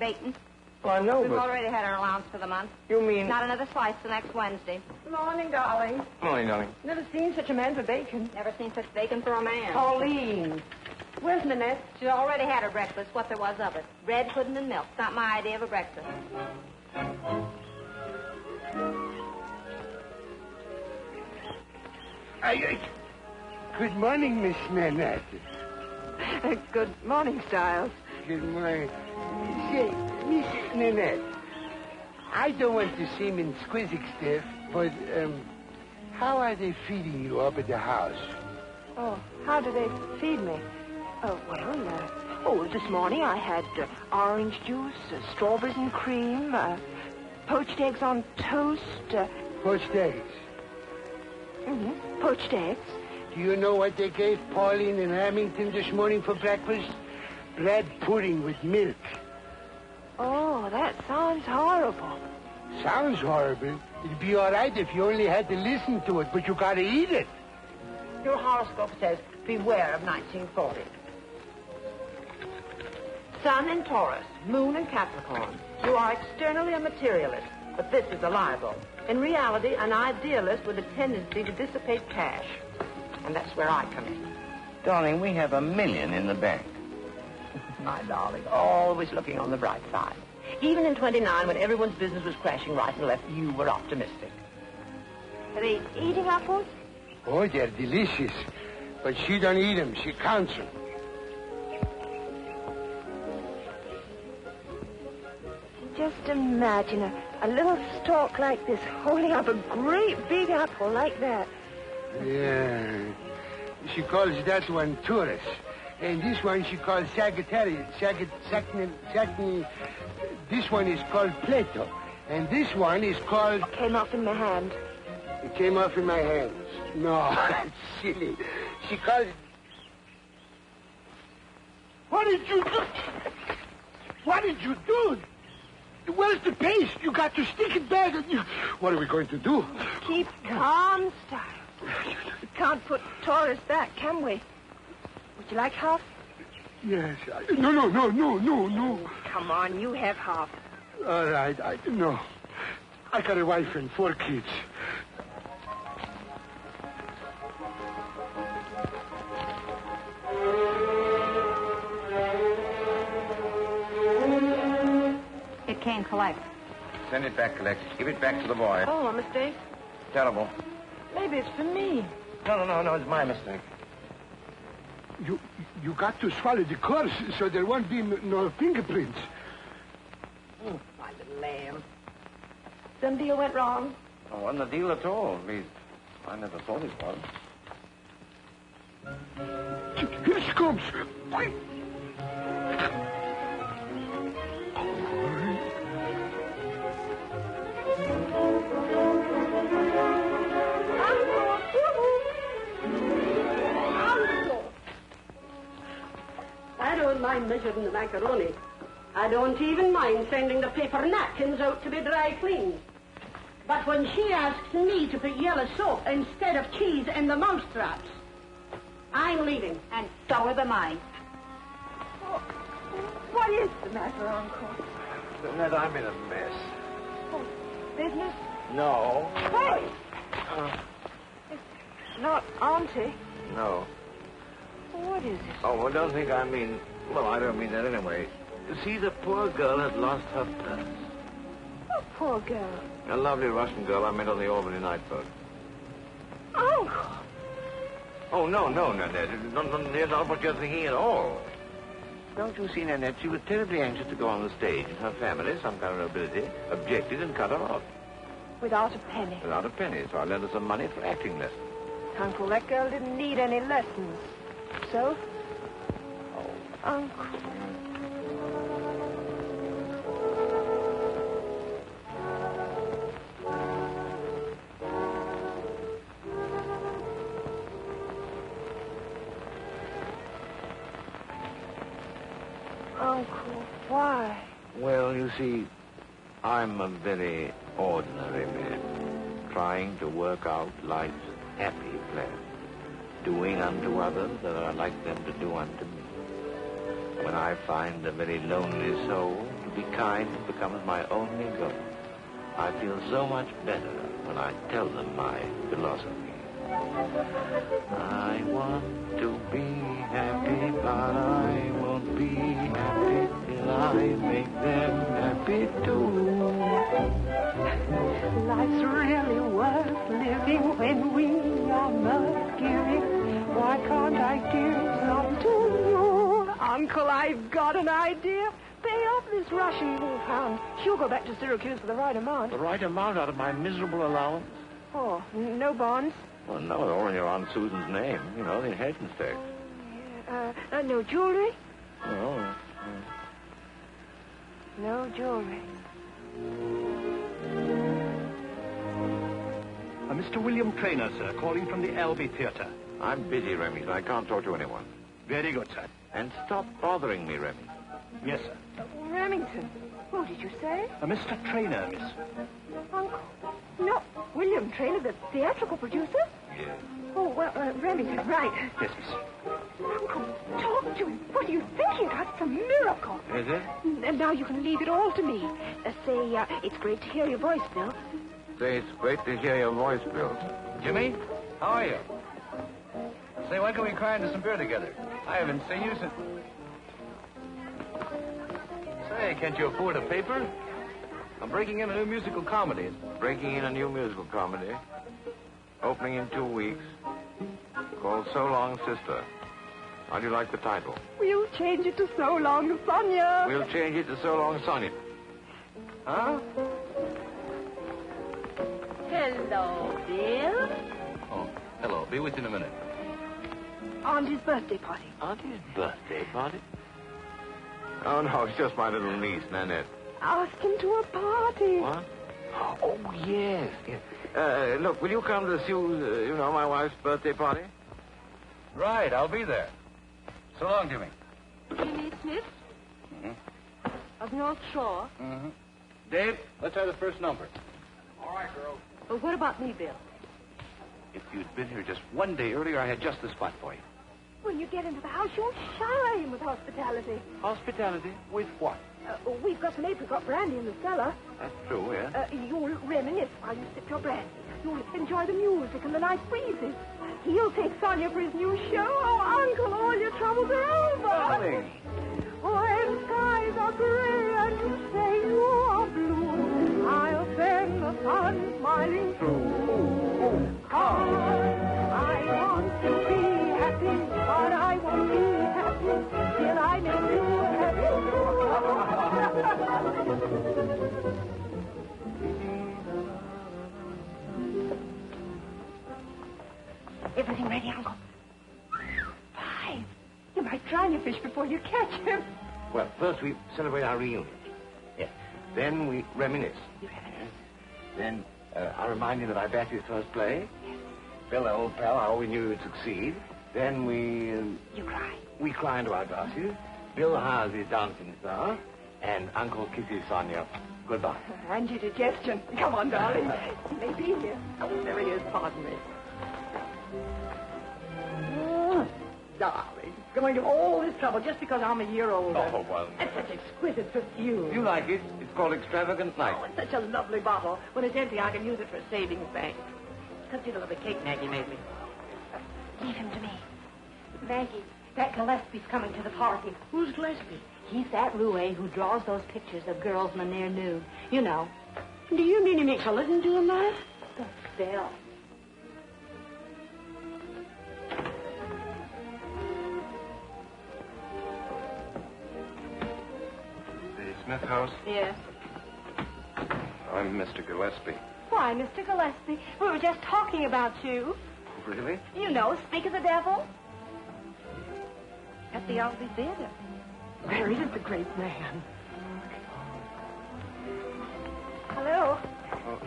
bacon. Well, I know, We've already had our allowance for the month. You mean... Not another slice till next Wednesday. Morning, darling. Morning, darling. Never seen such a man for bacon. Never seen such bacon for a man. Pauline. Where's Nanette? She's already had her breakfast, what there was of it. Bread, pudding, and milk. Not my idea of a breakfast. Good morning, Miss Nanette. Good morning, Styles. Good morning. Say, Miss Nanette, I don't want to seem inquisitive, but, how are they feeding you up at the house? Oh, how do they feed me? This morning I had orange juice, strawberries and cream, poached eggs on toast. Poached eggs? Mm-hmm. Poached eggs. Do you know what they gave Pauline in Hamilton this morning for breakfast? Bread pudding with milk. Oh, that sounds horrible. Sounds horrible. It'd be all right if you only had to listen to it, but you gotta eat it. Your horoscope says, beware of 1940. Sun in Taurus, Moon in Capricorn. You are externally a materialist, but this is a libel. In reality, an idealist with a tendency to dissipate cash. And that's where I come in. Darling, we have $1 million in the bank. My darling, always looking on the bright side. Even in 29, when everyone's business was crashing right and left, you were optimistic. Are they eating apples? Oh, they're delicious. But she don't eat them. She counts them. Just imagine a little stalk like this holding up a great big apple like that. Yeah. She calls that one Taurus. And this one she calls Sagittarius. This one is called Plato. And this one is called... Came off in my hand. It came off in my hands. No, it's silly. She calls it... What did you do? What did you do? Where's the paste? You got to stick it back. What are we going to do? Keep calm, Styles. We can't put Taurus back, can we? Would you like half? Yes. No. Come on, you have half. All right. No. I got a wife and 4 kids. It came collect. Send it back, collect. Give it back to the boy. Oh, a mistake? Terrible. Maybe it's for me. No, it's my mistake. You got to swallow the course so there won't be no fingerprints. Oh, my little lamb. Some deal went wrong. Oh, wasn't a deal at all. At least, I never thought it was. Here she comes. Quick. I don't mind measuring the macaroni. I don't even mind sending the paper napkins out to be dry cleaned. But when she asks me to put yellow soap instead of cheese in the mousetraps, I'm leaving. And so are the mine. What is the matter, Uncle? Nanette, I'm in a mess. Oh, business? No. Hey! It's not Auntie. No. What is it? Oh, well, don't think I mean... Well, I don't mean that anyway. You see, the poor girl had lost her purse. Oh, poor girl. A lovely Russian girl I met on the Albany night boat. Uncle! Oh, no, Nanette. Not what you're thinking at all. Don't you see, Nanette, she was terribly anxious to go on the stage, and her family, some kind of nobility, objected and cut her off. Without a penny. Without a penny, so I lent her some money for acting lessons. Uncle, that girl didn't need any lessons. So? Oh. Uncle. Uncle, why? Well, you see, I'm a very ordinary man, trying to work out life's happy plan, doing unto others that I like them to do unto me. When I find a very lonely soul to be kind becomes my only goal. I feel so much better when I tell them my philosophy. I want to be happy, but I won't be happy till I make them happy too. Life's really worth living when we are not giving. Why can't I give some to you? Uncle, I've got an idea. Pay off this Russian wolfhound. She'll go back to Syracuse for the right amount. The right amount out of my miserable allowance? Oh, no bonds? Well, no, all in your Aunt Susan's name. You know, the inheritance tax. No jewelry? No. No jewelry. Mr. William Trainor, sir, calling from the Albee Theatre. I'm busy, Remy, so I can't talk to anyone. Very good, sir. And stop bothering me, Remy. Yes, sir. Remington. Who did you say? Mr. Trainor, miss. Uncle. No, William Trainor, the theatrical producer? Yes. Oh, well, Remington, right. Yes, miss. Uncle, talk to him. What are you thinking? That's a miracle. Is it? And now you can leave it all to me. Say, it's great to hear your voice, Bill. Say, it's great to hear your voice, Bill. Jimmy, how are you? Say, when can we cry into some beer together? I haven't seen you since... Say, can't you afford a paper? I'm breaking in a new musical comedy. Breaking in a new musical comedy. Opening in 2 weeks. Called So Long, Sister. How do you like the title? We'll change it to So Long, Sonia. We'll change it to So Long, Sonia. Huh? Hello, Bill. Oh, hello. Be with you in a minute. Auntie's birthday party. Auntie's birthday party? Oh, no, it's just my little niece, Nanette. Ask him to a party. What? Oh, yes. Look, will you come to Sue's, my wife's birthday party? Right, I'll be there. So long, Jimmy. Jimmy Smith Mm-hmm. of North Shore. Mm-hmm. Dave, let's have the first number. All right, girls. Well, what about me, Bill? If you'd been here just one day earlier, I had just the spot for you. When you get into the house, you'll shower him with hospitality. Hospitality? With what? We've got some apricot brandy in the cellar. That's true, yeah. You'll reminisce while you sip your brandy. You'll enjoy the music and the nice breezes. He'll take Sonia for his new show. Oh, Uncle, all your troubles are over. Darling. When skies are gray and you say you are blue, I'll send the sun smiling through. Cause I want to be happy, but I won't be happy till I make you happy too. Everything ready, Uncle? Fine. You might drown your fish before you catch him. Well, first we celebrate our reunion. Yes. Then we reminisce. You reminisce. Then I remind you that I backed his first play. Bill, our old pal, I always knew you'd succeed. Then we... You cry. We cry into our glasses. Bill hires his dancing star. And Uncle kisses Sonia goodbye. And your digestion. Come on, darling. He may be here. Oh, there he is. Pardon me. Darling, going to all this trouble just because I'm a year older. Oh, well... It's such exquisite perfume. You like it? It's called Extravagant Night. Oh, it's such a lovely bottle. When it's empty, I can use it for a savings bank. Consider the cake Maggie made me. Leave him to me. Maggie, that Gillespie's coming to the party. Who's Gillespie? He's that roue who draws those pictures of girls when they're nude. You know. Do you mean he makes a living doing that? Bill. The Smith house? Yes. I'm Mr. Gillespie. Why, Mr. Gillespie, we were just talking about you. Really? You know, Speak of the Devil. At the Albee Theater. There is the great man. Hello. Oh.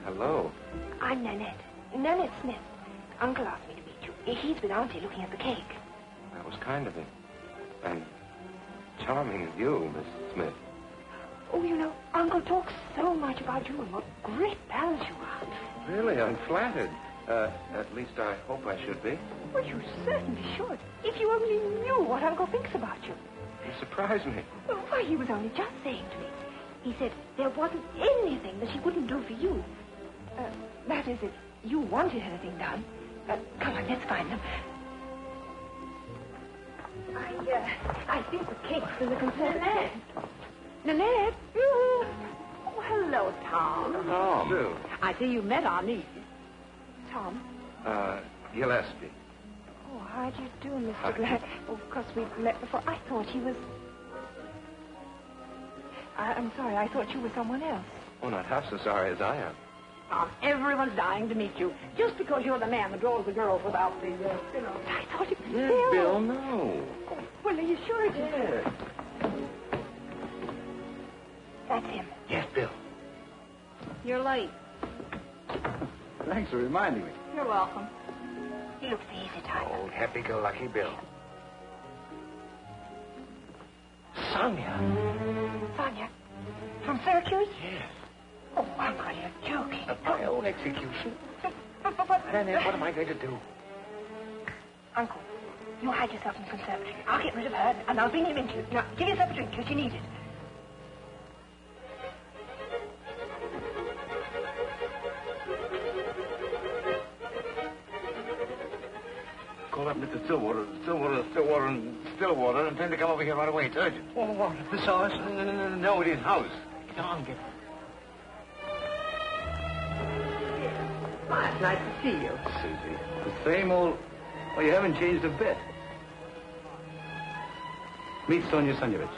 Hello. I'm Nanette. Nanette Smith. Uncle asked me to meet you. He's with Auntie looking at the cake. That was kind of him. And charming of you, Miss Smith. Oh, you know, Uncle talks so much about you and what great pals you are. Really, I'm flattered. At least I hope I should be. Well, you certainly should. If you only knew what Uncle thinks about you. You surprised me. Why, he was only just saying to me. He said there wasn't anything that he wouldn't do for you. That is, if you wanted anything done. Come on, let's find them. I think the cake's in the conservatory. Nanette? Oh, hello, Tom. Oh, Bill. I see you met our niece. Tom? Gillespie. Oh, how do you do, Mr. Gillespie? Oh, of course, we've met before. I thought he was... I'm sorry, I thought you were someone else. Oh, not half so sorry as I am. Tom, everyone's dying to meet you. Just because you're the man that draws the girls without the, I thought it was Yes, Bill. Bill, no. Oh, well, are you sure it is? Yes. That's him. Yes, Bill. You're late. Thanks for reminding me. You're welcome. He looks the easy type. Old happy-go-lucky Bill. Sonia. Sonia? From Syracuse? Yes. Oh, Uncle, you're joking. At my own execution. But, Nanette, what am I going to do? Uncle, you hide yourself in the conservatory. I'll get rid of her, and I'll bring him into you. Now, give yourself a drink, because you need it. Call up Mr. Stillwater, and tell him to come over here right away. It's urgent. Oh, what? This house? No, it is house. Come on, get... It's nice to see you. Susie. The same old... Well, you haven't changed a bit. Meet Sonia Sonyevich.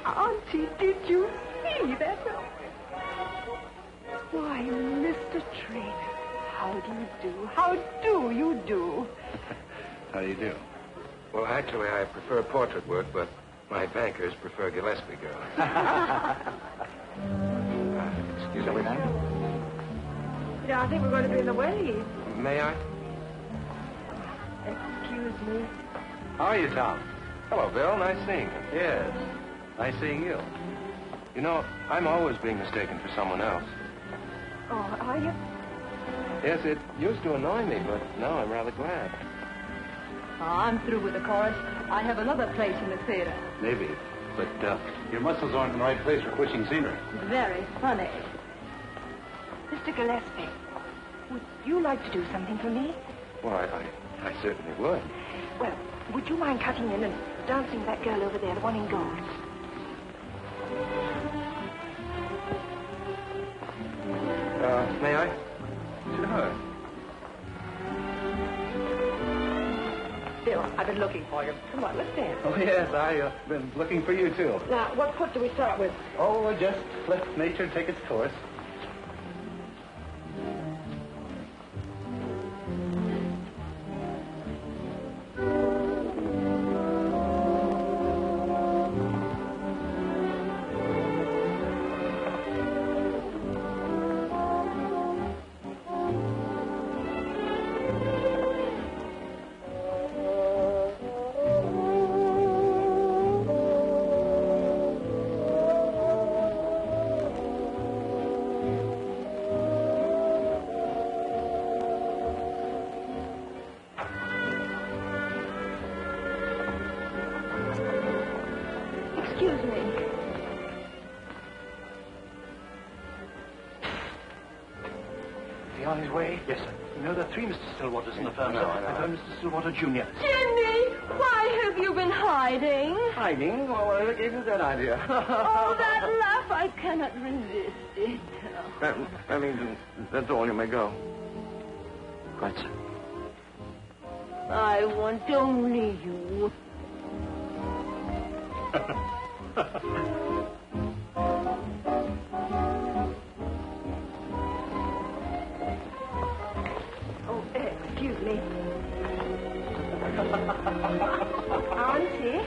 Auntie, did you see that? Why, Mr. Trainor, how do you do? How do you do? How do you do? Well, actually, I prefer portrait work, but my bankers prefer Gillespie girls. Excuse me, ma'am. Yeah, I think we're going to be in the way. May I? Excuse me. How are you, Tom? Hello, Bill. Nice seeing you. Yes. Nice seeing you. You know, I'm always being mistaken for someone else. Oh, are you? Yes, it used to annoy me, but now I'm rather glad. I'm through with the chorus. I have another place in the theater. Maybe. But your muscles aren't in the right place for pushing scenery. Very funny. Mr. Gillespie, would you like to do something for me? Well, I certainly would. Well, would you mind cutting in and dancing that girl over there, the one in gold? May I? Sure. Bill, I've been looking for you. Come on, let's dance. Oh, yes, I've been looking for you, too. Now, what foot do we start with? Oh, just let nature take its course. Excuse me. Is he on his way? Yes, sir. You know, there are 3 Mr. Stillwaters in the firm now. I've heard Mr. Stillwater, Jr. Jimmy, why have you been hiding? Hiding? Well, what gave you that idea? Oh, that laugh, I cannot resist it. I mean, that's all. You may go. Right, sir. I want only you. Oh, excuse me. Auntie,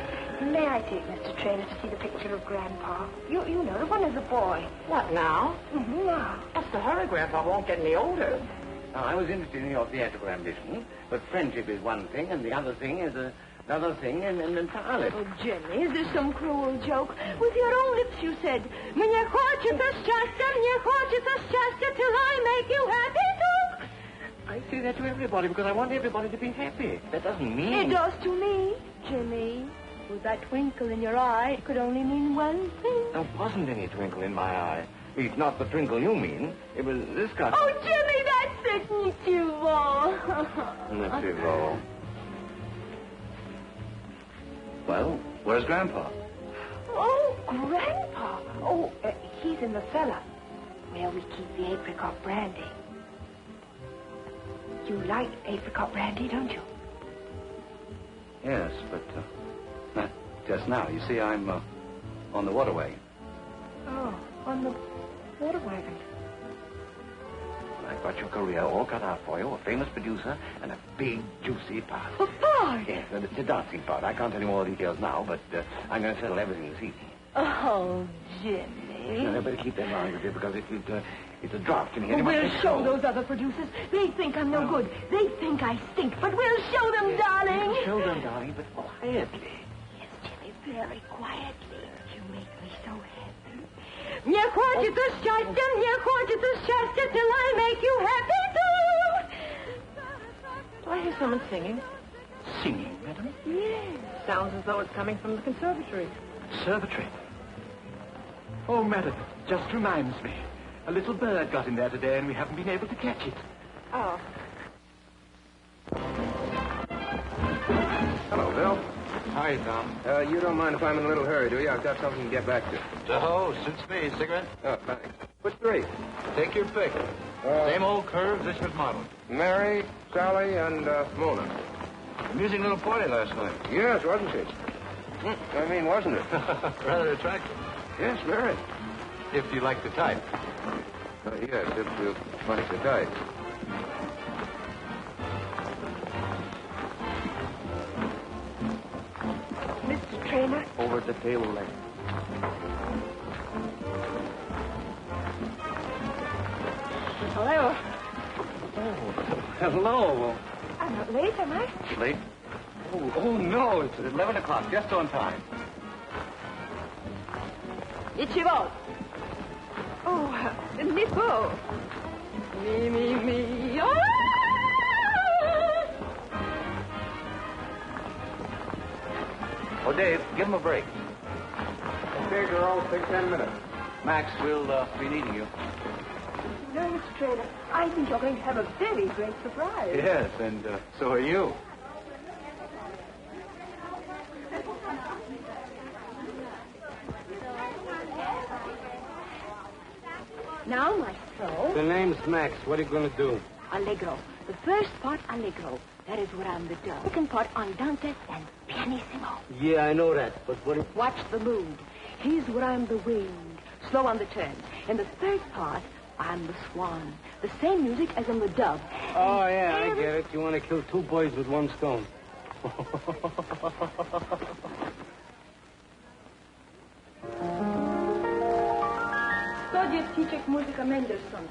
may I take Mr. Trainor to see the picture of Grandpa? You know, the one as a boy. What now? Mm-hmm, now. What's the hurry, Grandpa? Won't get any older. Now, I was interested in your theatrical ambition, but friendship is one thing, and the other thing is another thing entirely. Oh, Jimmy, is this some cruel joke? With your own lips you said, "Mnie хочется счастья, till I make you happy too." I say that to everybody because I want everybody to be happy. That doesn't mean... It does to me, Jimmy. With that twinkle in your eye, it could only mean one thing. There wasn't any twinkle in my eye. It's not the twinkle you mean. It was this kind. Oh, Jimmy, that's it. Neagle. Well, where's Grandpa? Oh, Grandpa. Oh, he's in the cellar, where we keep the apricot brandy. You like apricot brandy, don't you? Yes, but not just now. You see, I'm on the waterway. Oh, on the water wagon. I've got your career all cut out for you, a famous producer, and a big, juicy part. A part? Yes, the dancing part. I can't tell you more details now, but I'm going to settle everything this evening. Oh, Jimmy. No, better keep that mind with you, because it's a draft in here. We'll show those other producers. They think I'm no good. They think I stink, but we'll show them, darling. Show them, darling, but quietly. Yes, Jimmy, very quietly. You make me so happy. Nie хочется счастья, мне хочется счастья till I make you happy too. Do I hear someone singing? Singing, madam? Yes. Sounds as though it's coming from the conservatory. Conservatory? Oh, madam, just reminds me. A little bird got in there today and we haven't been able to catch it. Oh. Hello, Bill. Hi, Tom. You don't mind if I'm in a little hurry, do you? I've got something to get back to. Oh, suits me. Cigarette? Oh, thanks. Which three? Take your pick. Same old curves, this was modeled. Mary, Sally, and Mona. Amusing little party last night. Yes, wasn't she? I mean, wasn't it? Rather attractive. Yes, very. If you like the type. Yes, if you like the type. Mr. Trainor? Over at the table there. Hello. Oh, hello. I'm not late, am I? Late? Oh, no, it's 11 o'clock, just on time. Ichigo. Oh, Nippo. Me. Oh! Oh, Dave, give him a break. Okay, girls, take 10 minutes. Max, we'll be needing you. No, Mr. Trainor, I think you're going to have a very great surprise. Yes, and so are you. Now, my soul. The name's Max. What are you going to do? Allegro. The first part, allegro. That is where I'm the dove. Second part, andante and pianissimo. Yeah, I know that, but what... Watch the mood. Here's where I'm the wind. Slow on the turn. In the third part, I'm the swan. The same music as in the dove. Oh, yeah, I get it. You want to kill two birds with one stone. Studied teacher Musica Mendelssohn.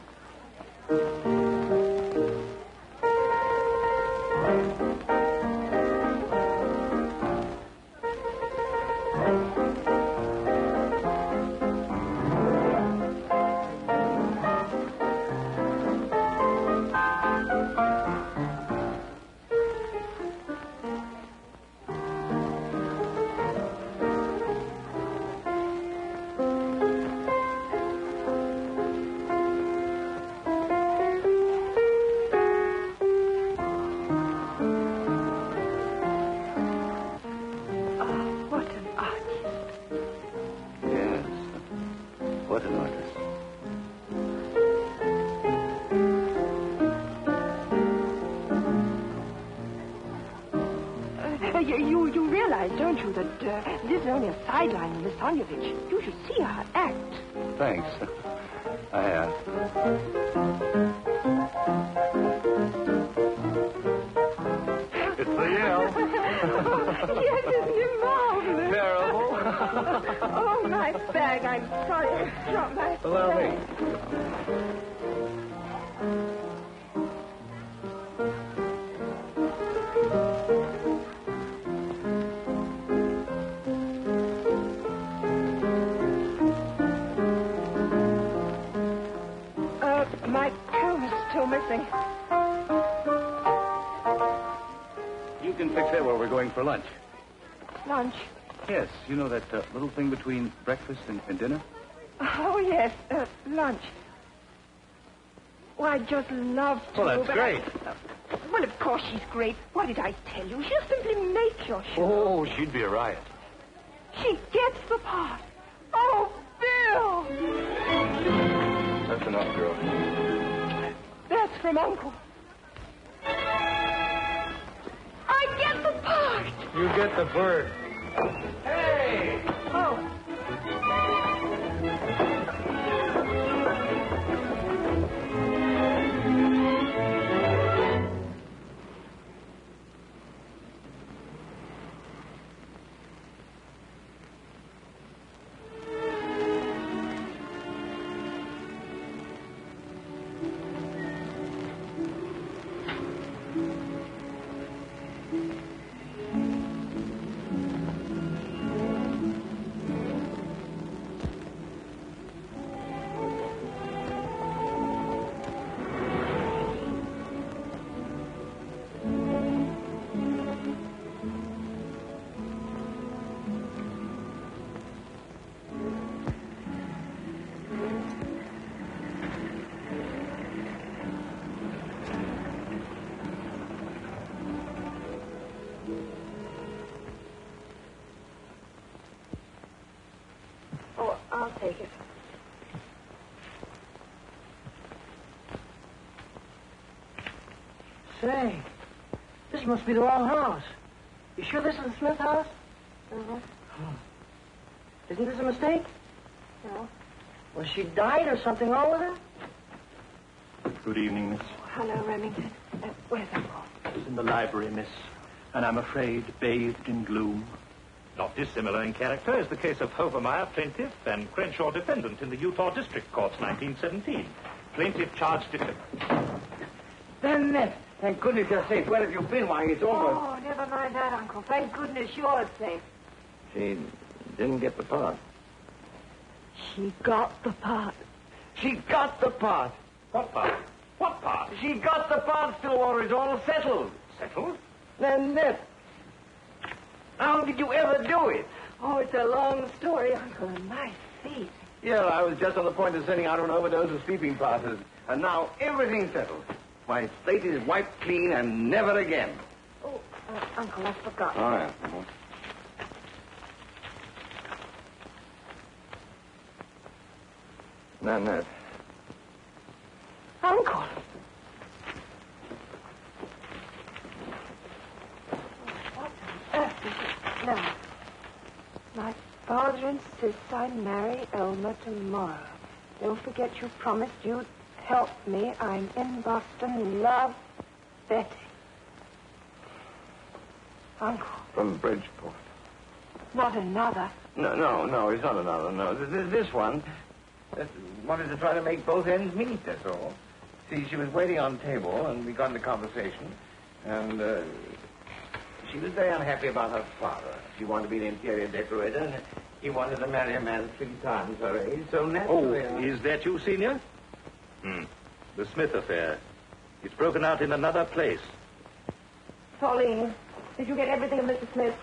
You realize, don't you, that this is only a sideline in Miss Sonyovich. You should see her act. Thanks. I have. It's the yell. Yes, isn't it marvelous? Terrible. Oh, my bag. I'm sorry. I dropped my Allow me. bag. My comb is still missing. can fix it while we're going for lunch. Lunch? Yes, you know that little thing between breakfast and dinner? Oh, yes, lunch. Oh, I'd just love to. Well, that's but great. Well, of course she's great. What did I tell you? She'll simply make your show. Oh, she'd be a riot. She gets the part. Oh, Bill! That's enough, girl. That's from Uncle. I get the part. You get the bird. Hey! Oh. I'll take it. Say, this must be the wrong house. You sure this is the Smith house? Uh-huh. Isn't this a mistake? No. Was she died or something wrong with her? Good evening, miss. Hello, Remington. Where's Uncle? He's in the library, miss. And I'm afraid bathed in gloom. Not dissimilar in character is the case of Hovermeyer, plaintiff, and Crenshaw, defendant in the Utah District Courts, 1917. Plaintiff charged defendant. Nanette, thank goodness you're safe. Where have you been while it's over? Oh, never mind that, Uncle. Thank goodness you're safe. She didn't get the part. She got the part. She got the part. What part? What part? She got the part, Stillwater. It's all settled. Settled? Nanette, how did you ever do it? Oh, it's a long story, Uncle, and my feet. Yeah, I was just on the point of sending out an overdose of sleeping powders. And now everything's settled. My slate is wiped clean and never again. Oh, Uncle, I forgot. All right. Nanette. Uncle. What on earth is it now? My father insists I marry Elmer tomorrow. Don't forget you promised you'd help me. I'm in Boston. Love, Betty. Uncle. From Bridgeport. Not another. No, it's not another. No, this one wanted to try to make both ends meet, that's all. See, she was waiting on table, and we got into conversation, and she was very unhappy about her father. She wanted to be an interior decorator, and he wanted to marry a man 3 times her age, so naturally... Oh, is that you, Senior? The Smith affair. It's broken out in another place. Pauline, did you get everything of Mr. Smith?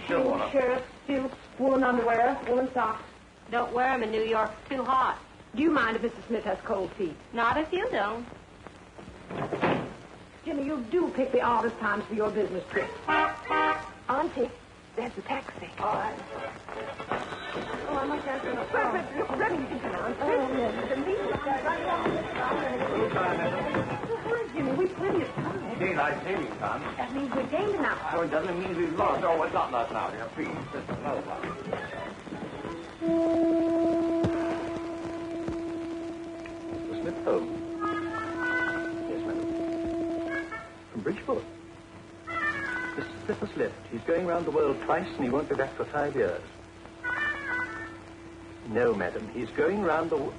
Sure. Shoes, shirts, suits, woolen underwear, woolen socks. Don't wear 'em in New York. It's too hot. Do you mind if Mr. Smith has cold feet? Not if you don't. Jimmy, you do pick the oddest times for your business trip. Auntie, there's the taxi. All right. Oh, I must ask you. Look, Remy, you can come on. Oh, yes. The meeting is right along. Hurry, Jimmy. We've plenty of time. Daylight saving time. That means we're gained enough. So it doesn't mean we've lost. Oh, it's not lost now, dear. Please, just another one. The Smith home? Yes, madam. From Bridgeport. Mr. Smith has left. He's going round the world twice, and he won't be back for 5 years. No, madam. He's going round the...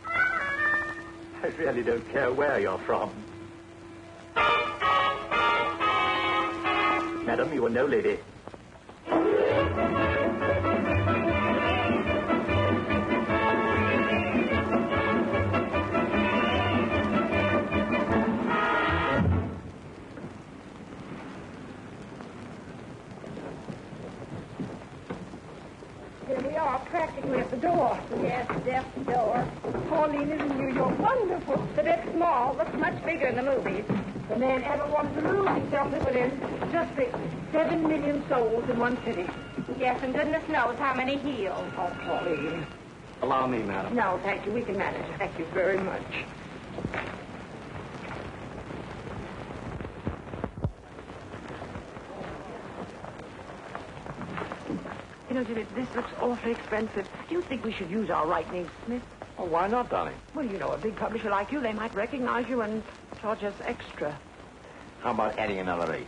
I really don't care where you're from. Madam, you are no lady. Yes, deaf door. Pauline is in New York. Wonderful. The deck's small. Looks much bigger in the movies. The man ever wanted to lose himself this one in. Just think, 7 million souls in one city. Yes, and goodness knows how many heels. Oh, Pauline. Allow me, madam. No, thank you. We can manage. Thank you very much. You know, Jimmy, this looks awfully expensive. Do you think we should use our right name, Smith? Oh, why not, darling? Well, you know, a big publisher like you, they might recognize you and charge us extra. How about adding another H?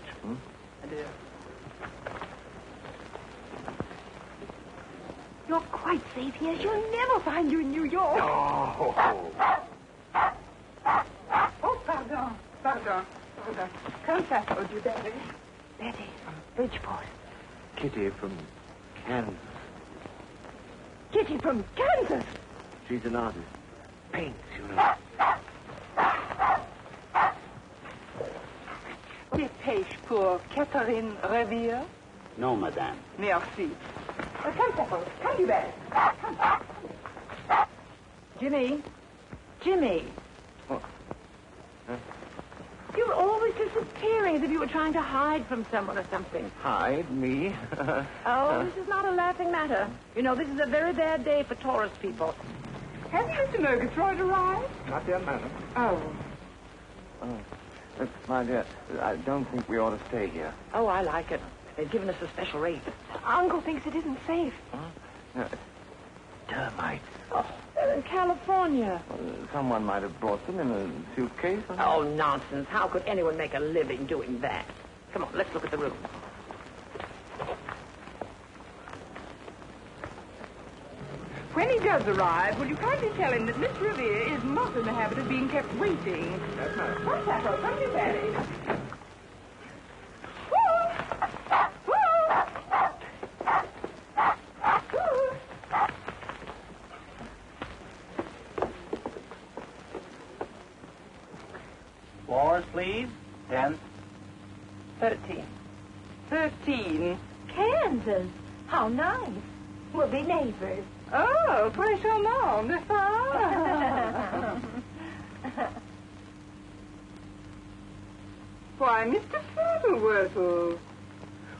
You're quite safe here. She'll never find you in New York. Oh. Oh, pardon. Pardon. Conservatory, you Betty. Betty from Bridgeport. Kitty from Kansas. Kitty from Kansas. She's an artist. Paints, you know. Dépêche pour Catherine Revere. Non, madame. Merci. Come, Pepper. Come, you Betty. Come. Jimmy. Jimmy. What? Huh? You're always disappearing as if you were trying to hide from someone or something. Hide me? Oh, this is not a laughing matter. You know, this is a very bad day for tourist people. Has Mr. Murgatroyd arrived? Not yet, madam. Oh. My dear, I don't think we ought to stay here. Oh, I like it. They've given us a special rate. Uncle thinks it isn't safe. Huh? Termites. Oh, they're in California. Someone might have brought them in a suitcase. Oh, nonsense. How could anyone make a living doing that? Come on, let's look at the room. When he does arrive, will you kindly tell him that Miss Revere is not in the habit of being kept waiting? Yes, madam. What's that? Come to Betty. Floors, please. 10. 13. 13. Kansas. How nice. We'll be neighbors. Oh, très charmant, n'est-ce pas? Why, Mr. Fiddlewurtle.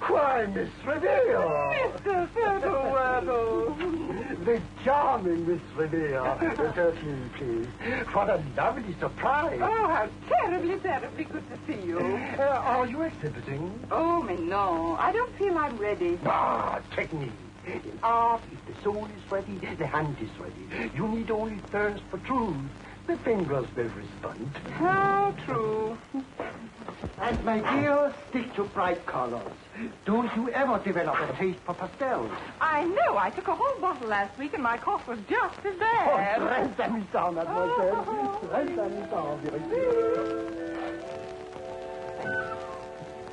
Why, Miss Revere. Mr. Fiddlewurtle. The charming Miss Revere. Certainly, please. What a lovely surprise. Oh, how terribly, terribly good to see you. Are you exhibiting? Oh, mais non. I don't feel I'm ready. Ah, technique. In art, if the soul is ready, the hand is ready. You need only thirst for truth. The fingers will respond. How true. And, my dear, stick to bright colors. Don't you ever develop a taste for pastels. I know. I took a whole bottle last week and my cough was just as bad. Oh, très amusant, mademoiselle. Très amusant, vérité.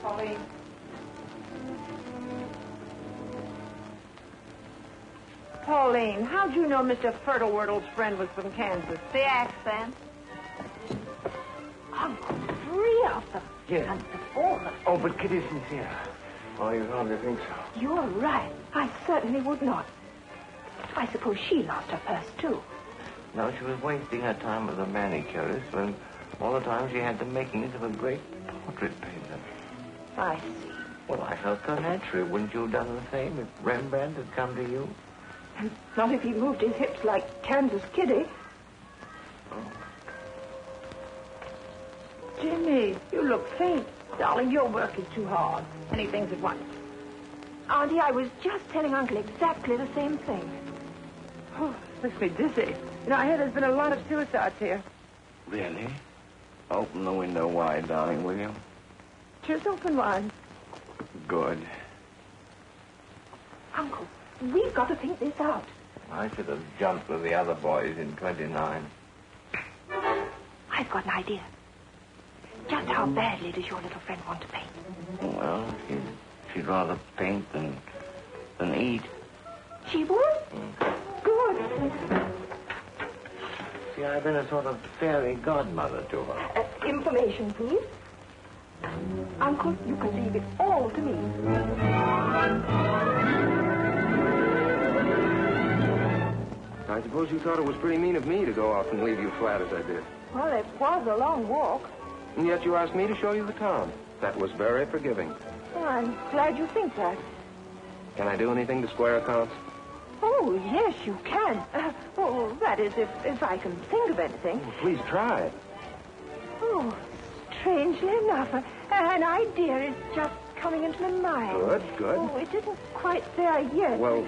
Pauline. Pauline, how'd you know Mr. Fertilewurtle's friend was from Kansas? The accent. Uncle, 3 of them. Yes. And the 4th. Oh, but Kitty's sincere. Oh, you hardly think so. You're right. I certainly would not. I suppose she lost her purse, too. No, she was wasting her time with a manicurist when all the time she had the makings of a great portrait painter. I see. Well, I felt so naturally. Wouldn't you have done the same if Rembrandt had come to you? Not if he moved his hips like Kansas Kitty. Oh. Jimmy, you look faint. Darling, your work is too hard. Many things at once. Auntie, I was just telling Uncle exactly the same thing. Oh, makes me dizzy. You know, I hear there's been a lot of suicides here. Really? Open the window wide, darling, will you? Just open wide. Good. Uncle, we've got to think this out. I should have jumped with the other boys in 29. I've got an idea. Just how badly does your little friend want to paint? Well, she'd rather paint than eat. She would? Good. See, I've been a sort of fairy godmother to her. Information, please. Uncle, you can leave it all to me. I suppose you thought it was pretty mean of me to go off and leave you flat as I did. Well, it was a long walk. And yet you asked me to show you the town. That was very forgiving. Well, I'm glad you think that. Can I do anything to square accounts? Oh, yes, you can. That is, if I can think of anything. Oh, please try. Oh, strangely enough, an idea is just coming into my mind. Good. Oh, it isn't quite there yet. Well,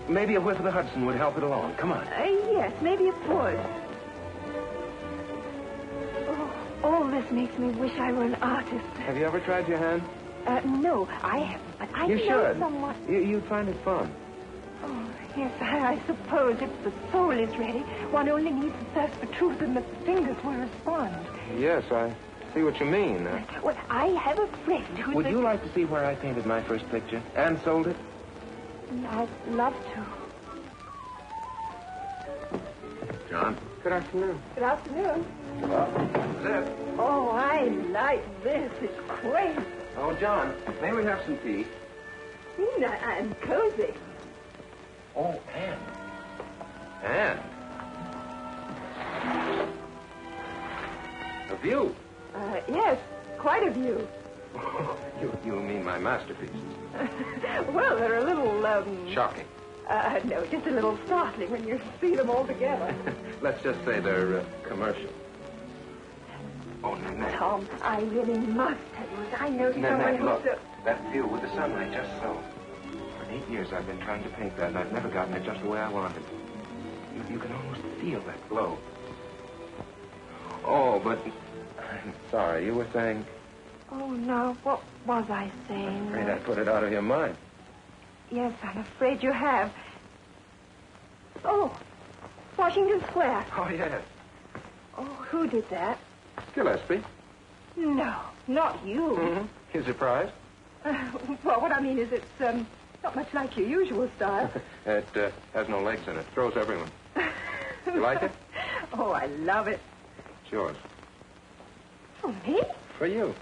maybe a whiff of the Hudson would help it along. Come on. Yes, maybe it would. Oh, all this makes me wish I were an artist. Have you ever tried your hand? No, I haven't, but I You know should. someone... You'd find it fun. Oh, yes, I suppose if the soul is ready, one only needs to search for truth and the fingers will respond. Yes, I see what you mean. Well, I have a friend who's... Would you like to see where I painted my first picture and sold it? I'd love to. John? Good afternoon. Good afternoon. Well, that's it. Oh, I like this. It's quaint. Oh, John, may we have some tea? And cozy. Oh, Anne. A view. Yes, quite a view. You mean my masterpiece. Well, they're a little, Shocking. No, just a little startling when you see them all together. Let's just say they're commercial. Oh, Nanette. Tom, I really must tell you, as I know someone Nanette, who's... look. That view with the sunlight just so. For 8 years I've been trying to paint that, and I've never gotten it just the way I wanted. You can almost feel that glow. Oh, but... I'm sorry, you were saying... Oh, no, what was I saying? I'm afraid I put it out of your mind. Yes, I'm afraid you have. Oh, Washington Square. Oh, yes. Oh, who did that? Gillespie. No, not you. Mm-hmm. You surprised? Well, what I mean is it's not much like your usual style. It has no legs in it. Throws everyone. You like it? Oh, I love it. It's yours. For me? For you.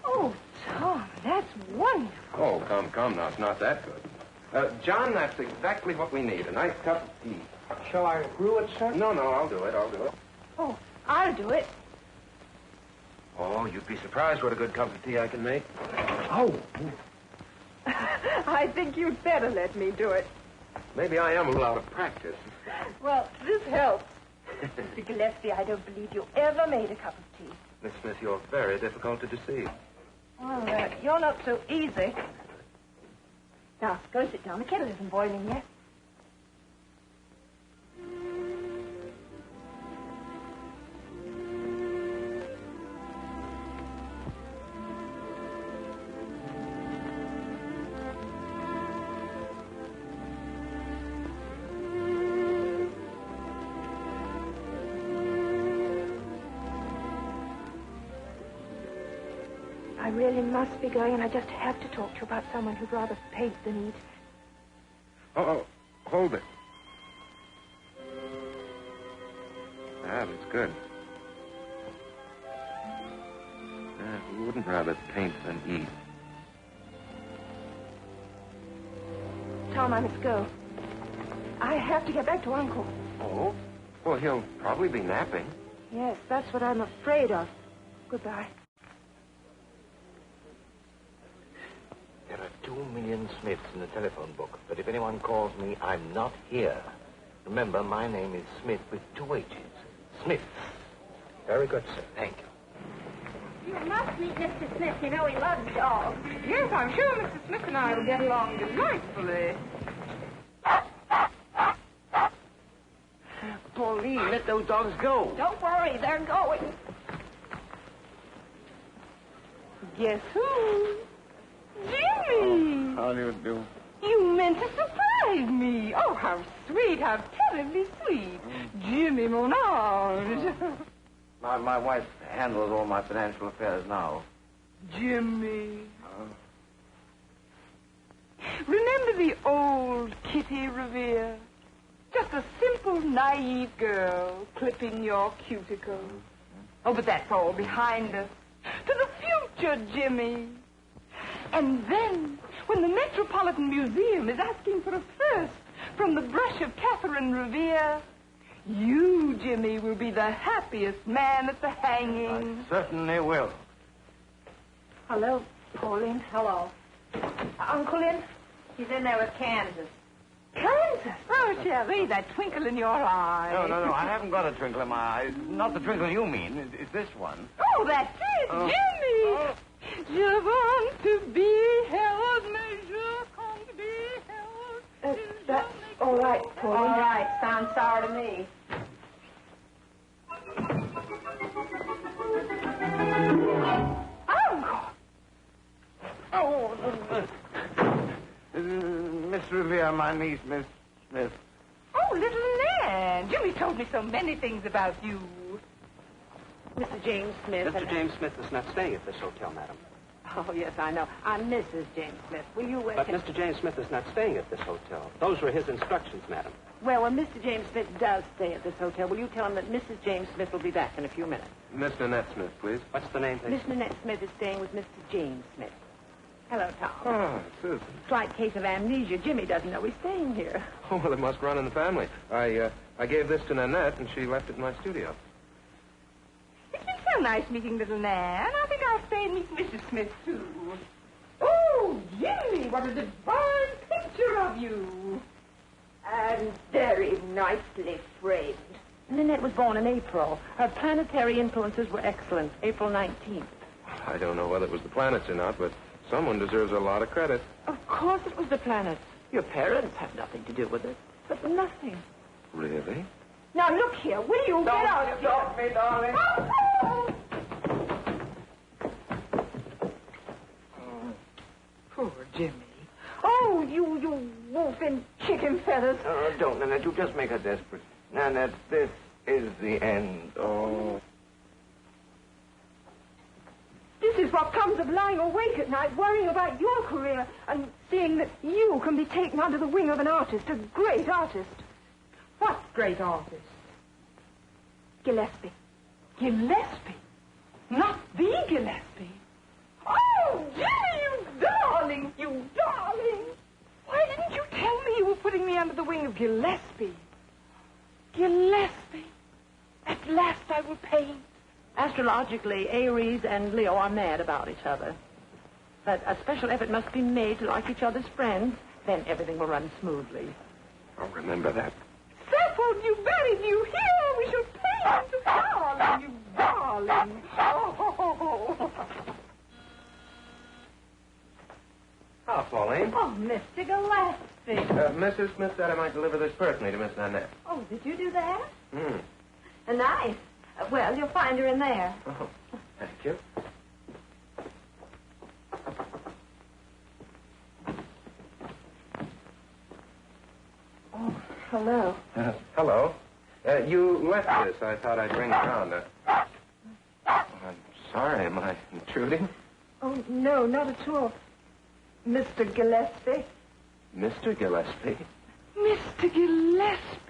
Oh, Tom, that's wonderful. Oh, come now. It's not that good. John, that's exactly what we need. A nice cup of tea. Shall I brew it, sir? No, I'll do it. Oh, I'll do it. Oh, you'd be surprised what a good cup of tea I can make. Oh. I think you'd better let me do it. Maybe I am a little out of practice. Well, this helps. Mr. Gillespie, I don't believe you ever made a cup of tea. Miss Smith, you're very difficult to deceive. Well, you're not so easy. Now, go sit down. The kettle isn't boiling yet. I really must be going, and I just have to talk to you about someone who'd rather paint than eat. Oh, hold it. That's good. Who wouldn't rather paint than eat? Tom, I must go. I have to get back to Uncle. Oh? Well, he'll probably be napping. Yes, that's what I'm afraid of. Goodbye. There are 2 million Smiths in the telephone book, but if anyone calls me, I'm not here. Remember, my name is Smith with 2 H's. Smith. Very good, sir. Thank you. You must meet Mr. Smith. You know he loves dogs. Yes, I'm sure Mr. Smith and I will get along delightfully. Pauline, let those dogs go. Don't worry, they're going. Guess who? Jimmy! How do you do? You meant to surprise me. Oh, how sweet, how terribly sweet. Jimmy, mon ange. My wife handles all my financial affairs now. Jimmy. Remember the old Kitty Revere? Just a simple, naive girl clipping your cuticles. Oh, but that's all behind us. To the future, Jimmy. And then, when the Metropolitan Museum is asking for a first from the brush of Catherine Revere, Jimmy will be the happiest man at the hanging. I certainly will. Hello, Pauline. Hello. Uncle in? He's in there with Kansas. Kansas? Oh, Sherry, that twinkle in your eye. No. I haven't got a twinkle in my eye. Not the twinkle you mean. It's this one. Oh, that's it, Jimmy. Je want to be held, mais je can't be held. That's all right, Pauline. All right. Sounds sour to me. Miss Revere, my niece, Miss Smith. Oh, little Nan. Jimmy told me so many things about you. Mr. James Smith. Mr. James Smith is not staying at this hotel, madam. Oh, yes, I know. I'm Mrs. James Smith. Will you... But Mr. James Smith is not staying at this hotel. Those were his instructions, madam. Well, when Mr. James Smith does stay at this hotel, will you tell him that Mrs. James Smith will be back in a few minutes? Miss Nanette Smith, please. What's the name, please? Miss Nanette Smith is staying with Mr. James Smith. Hello, Tom. Oh, Susan. Slight case of amnesia. Jimmy doesn't know he's staying here. Oh, well, it must run in the family. I gave this to Nanette, and she left it in my studio. It's been so nice meeting little Nan. I think I'll stay and meet Mrs. Smith, too. Oh, Jimmy, what a divine picture of you. And very nicely framed. Nanette was born in April. Her planetary influences were excellent. April 19th. I don't know whether it was the planets or not, but someone deserves a lot of credit. Of course it was the planets. Your parents have nothing to do with it. But nothing. Really? Now, look here. Will you get out of here? Me, darling. Poor Jimmy. Oh, you wolf in chicken feathers. Oh, don't, Nanette. You just make her desperate. Nanette, this is the end. Oh. This is what comes of lying awake at night, worrying about your career and seeing that you can be taken under the wing of an artist, a great artist. What great artist? Gillespie. Gillespie? Not the Gillespie? Oh, Jimmy, you darling, you darling. Why didn't you tell me you were putting me under the wing of Gillespie? Gillespie. At last I will paint. Astrologically, Aries and Leo are mad about each other. But a special effort must be made to like each other's friends. Then everything will run smoothly. I'll remember that. Safford, you buried you here. We shall paint. Darling, you darling. Oh. Ah, Pauline. Oh, Mr. Gillespie. Mrs. Smith said I might deliver this personally to Miss Nanette. Oh, did you do that? Hmm. Nice. Well, you'll find her in there. Oh, thank you. Oh, hello. Hello. You left this. I thought I'd bring it round. I'm sorry. Am I intruding? Oh, no, not at all. Mr. Gillespie. Mr. Gillespie? Mr. Gillespie.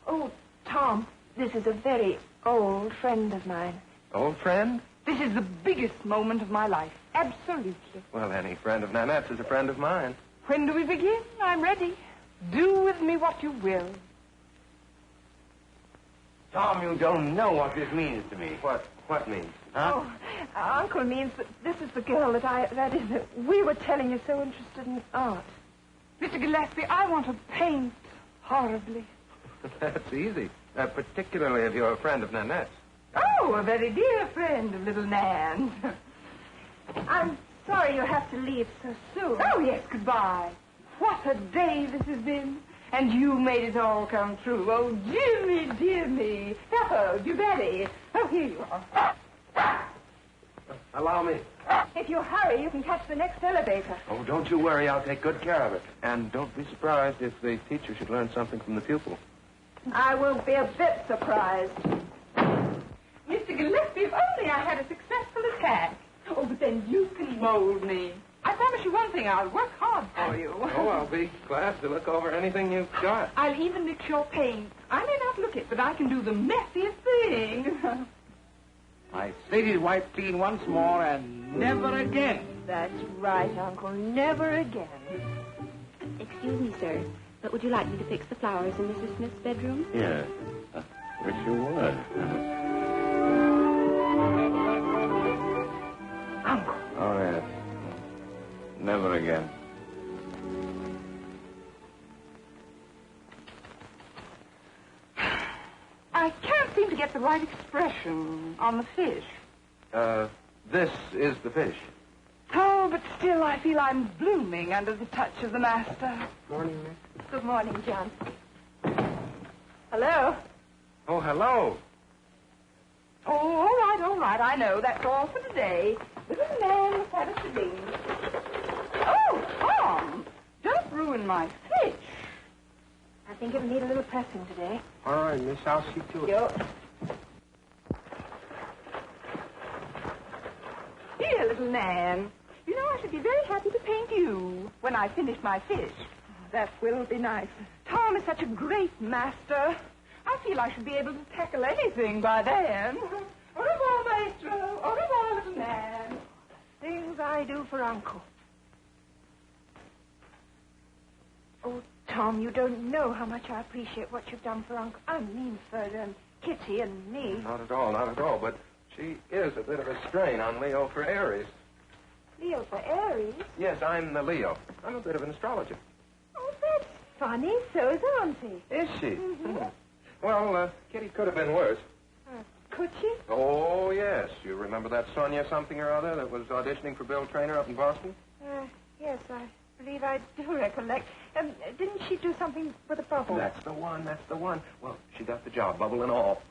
Oh, Tom, this is a very old friend of mine. Old friend? This is the biggest moment of my life. Absolutely. Well, any friend of Nanette's is a friend of mine. When do we begin? I'm ready. Do with me what you will. Tom, you don't know what this means to me. What means? Huh? Oh, Uncle means that this is the girl that we were telling you so interested in art. Mr. Gillespie, I want to paint horribly. That's easy. Particularly if you're a friend of Nanette's. Oh, a very dear friend of little Nan. I'm sorry you have to leave so soon. Oh, yes, goodbye. What a day this has been. And you made it all come true. Oh, Jimmy, dear me. Oh, Betty. Oh, here you are. Allow me. If you hurry, you can catch the next elevator. Oh, don't you worry. I'll take good care of it. And don't be surprised if the teacher should learn something from the pupil. I won't be a bit surprised. Mr. Gillespie, if only I had a successful attack. Oh, but then you can mold me. I promise you one thing, I'll work hard for you. Oh, I'll be glad to look over anything you've got. I'll even mix your paint. I may not look it, but I can do the messiest thing. My slate is wiped clean once more and never again. That's right, Uncle. Never again. Excuse me, sir. But would you like me to fix the flowers in Mrs. Smith's bedroom? Yes. Wish you would. Uncle. Oh, yes. Never again. I can't seem to get the right expression on the fish. This is the fish. Oh, but still I feel I'm blooming under the touch of the master. Morning, Miss. Good morning, John. Hello? Oh, hello. Oh, all right. I know. That's all for today. Little man was had a sitting. Oh, Tom! Don't ruin my fish. I think it'll need a little pressing today. All right, Miss. I'll see to it. Yo. Dear little Nan, you know I should be very happy to paint you when I finish my fish. That will be nice. Tom is such a great master. I feel I should be able to tackle anything by then. Au revoir, maestro. Au revoir, little Nan. Things I do for Uncle. Oh, Tom, you don't know how much I appreciate what you've done for Uncle. I mean for Kitty and me. Not at all. But she is a bit of a strain on Leo for Aries. Leo for Aries? Yes, I'm the Leo. I'm a bit of an astrologer. Oh, that's funny. So is Auntie. Is she? Mm-hmm. Well, Kitty could have been worse. Could she? Oh, yes. You remember that Sonia something or other that was auditioning for Bill Trainor up in Boston? Yes, I believe I do recollect. Didn't she do something with a bubble? That's the one. Well, she got the job, bubble and all.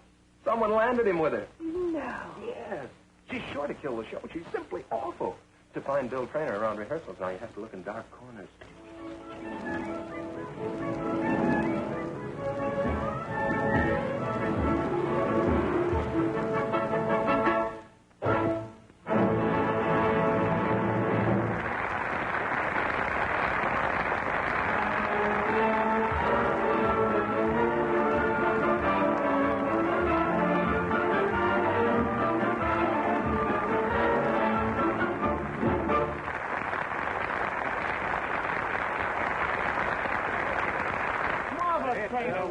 Someone landed him with her. No. Yes. She's sure to kill the show. She's simply awful. To find Bill Trainor around rehearsals, now you have to look in dark corners.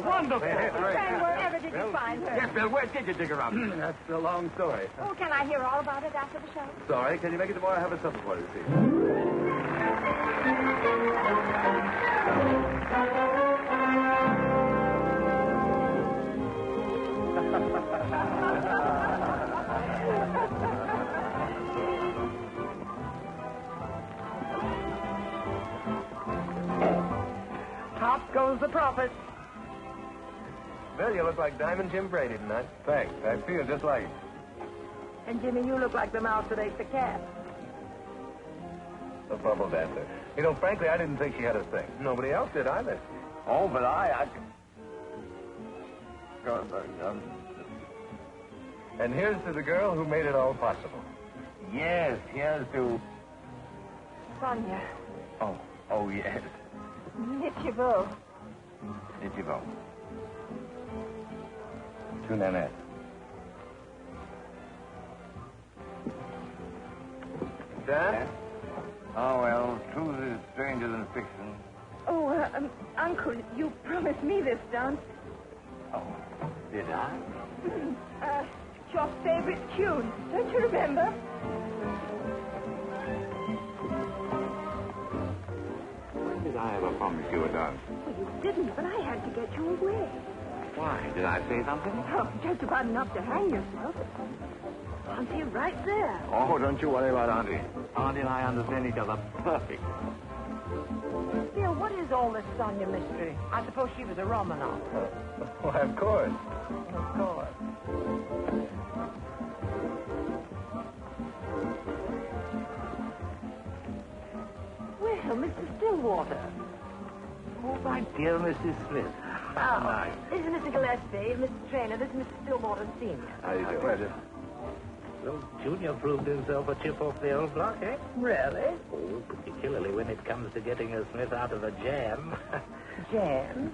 Wonderful. And wherever did you find her? Yes, Bill, where did you dig around? That's a long story. Oh, can I hear all about it after the show? Sorry, can you make it tomorrow? I have a supper for you, see. Top goes the profit. Bill, you look like Diamond Jim Brady tonight. Thanks. I feel just like it. And Jimmy, you look like the mouse that ate the cat. The bubble dancer. You know, frankly, I didn't think she had a thing. Nobody else did either. Oh, but I... And here's to the girl who made it all possible. Yes, here's to... Sonia. Oh, yes. Nitchivo. Nitchivo. To Nanette. Dad? Oh, well, truth is stranger than fiction. Oh, Uncle, you promised me this dance. Oh, did I? Your favorite tune. Don't you remember? When did I ever promise you a dance? Well, you didn't, but I had to get you away. Why? Did I say something? Oh, just about enough to hang yourself. Auntie, right there. Oh, don't you worry about Auntie. Auntie and I understand each other perfect. Dear, what is all this Sonia mystery? I suppose she was a Romanov. Why, of course. Of course. Well, Mr. Stillwater. Oh, my dear Mrs. Smith. How nice. This is Mr. Gillespie, Mr. Trainor. This is Mr. Stillwater, Sr. How you doing? Pleasure. Well, Junior proved himself a chip off the old block, eh? Really? Oh, particularly when it comes to getting a Smith out of a jam. Jam?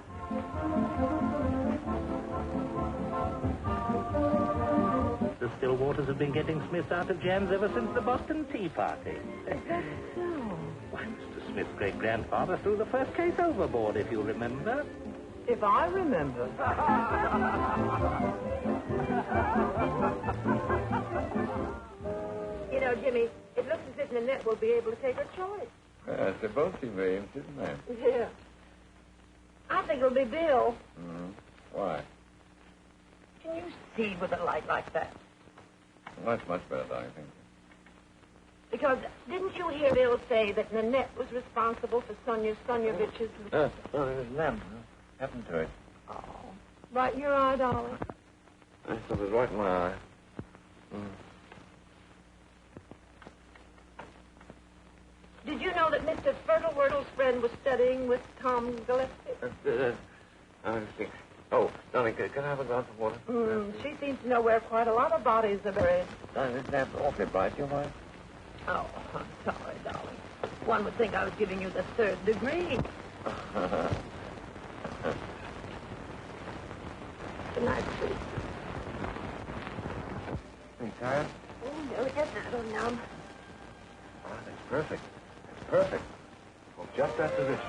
The Stillwaters have been getting Smiths out of jams ever since the Boston Tea Party. Is that so? Why, Mr. Smith's great-grandfather threw the first case overboard, if you remember. If I remember. You know, Jimmy, it looks as if Nanette will be able to take her choice. Yes, they both seem very interested in that. Yeah. I think it'll be Bill. Mm-hmm. Why? Can you see with a light like that? Well, that's much better, I think. Because didn't you hear Bill say that Nanette was responsible for Sonia Sonyavich's... Well, there's a lamp. Happened to it. Oh. Right in your eye, darling. I thought it was right in my eye. Did you know that Mr. Fertile-Wordle's friend was studying with Tom Gillespie? I think. Oh, darling, can I have a glass of water? She seems to know where quite a lot of bodies are buried. Darling, this lamp's awfully bright. Do you mind? Oh, I'm sorry, darling. One would think I was giving you the third degree. Good night, sweet. Are you tired? Oh, no, just a little numb. Ah, that's perfect. That's perfect. For just that position.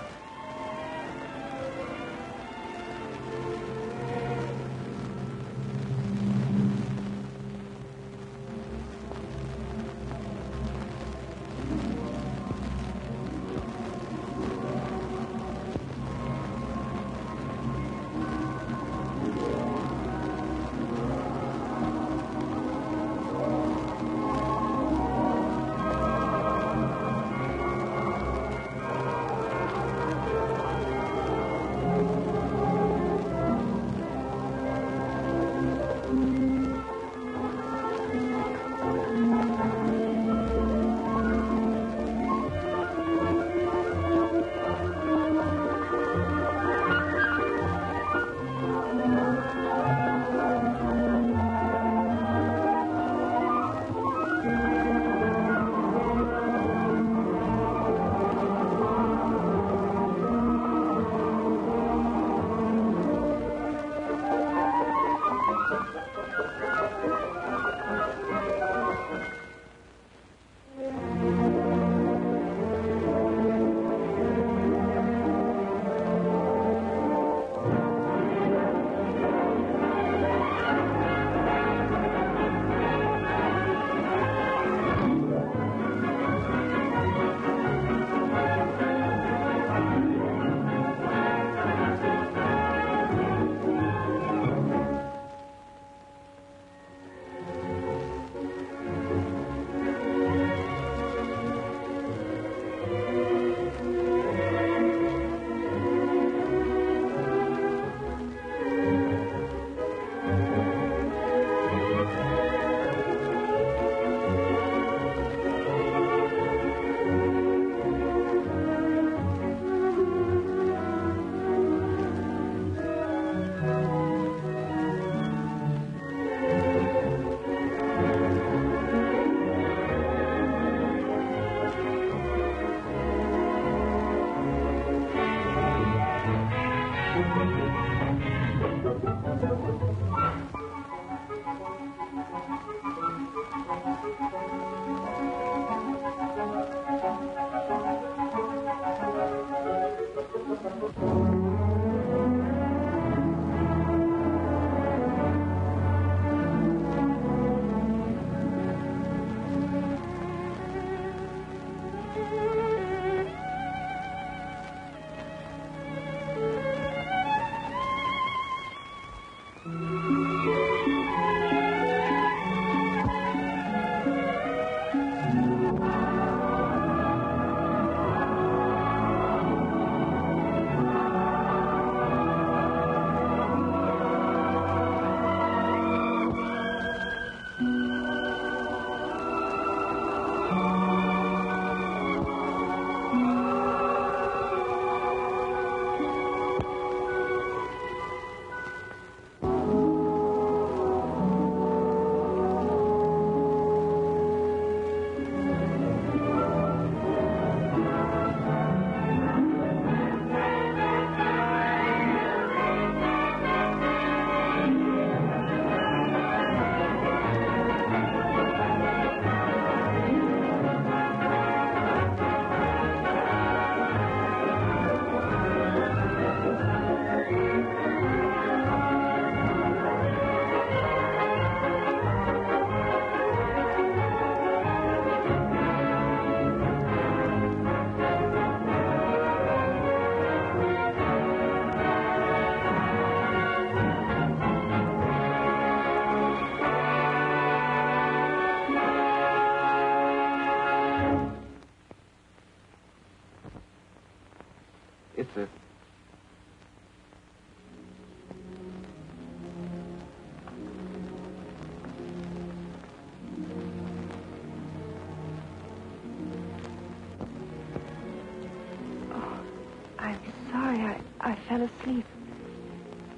I fell asleep.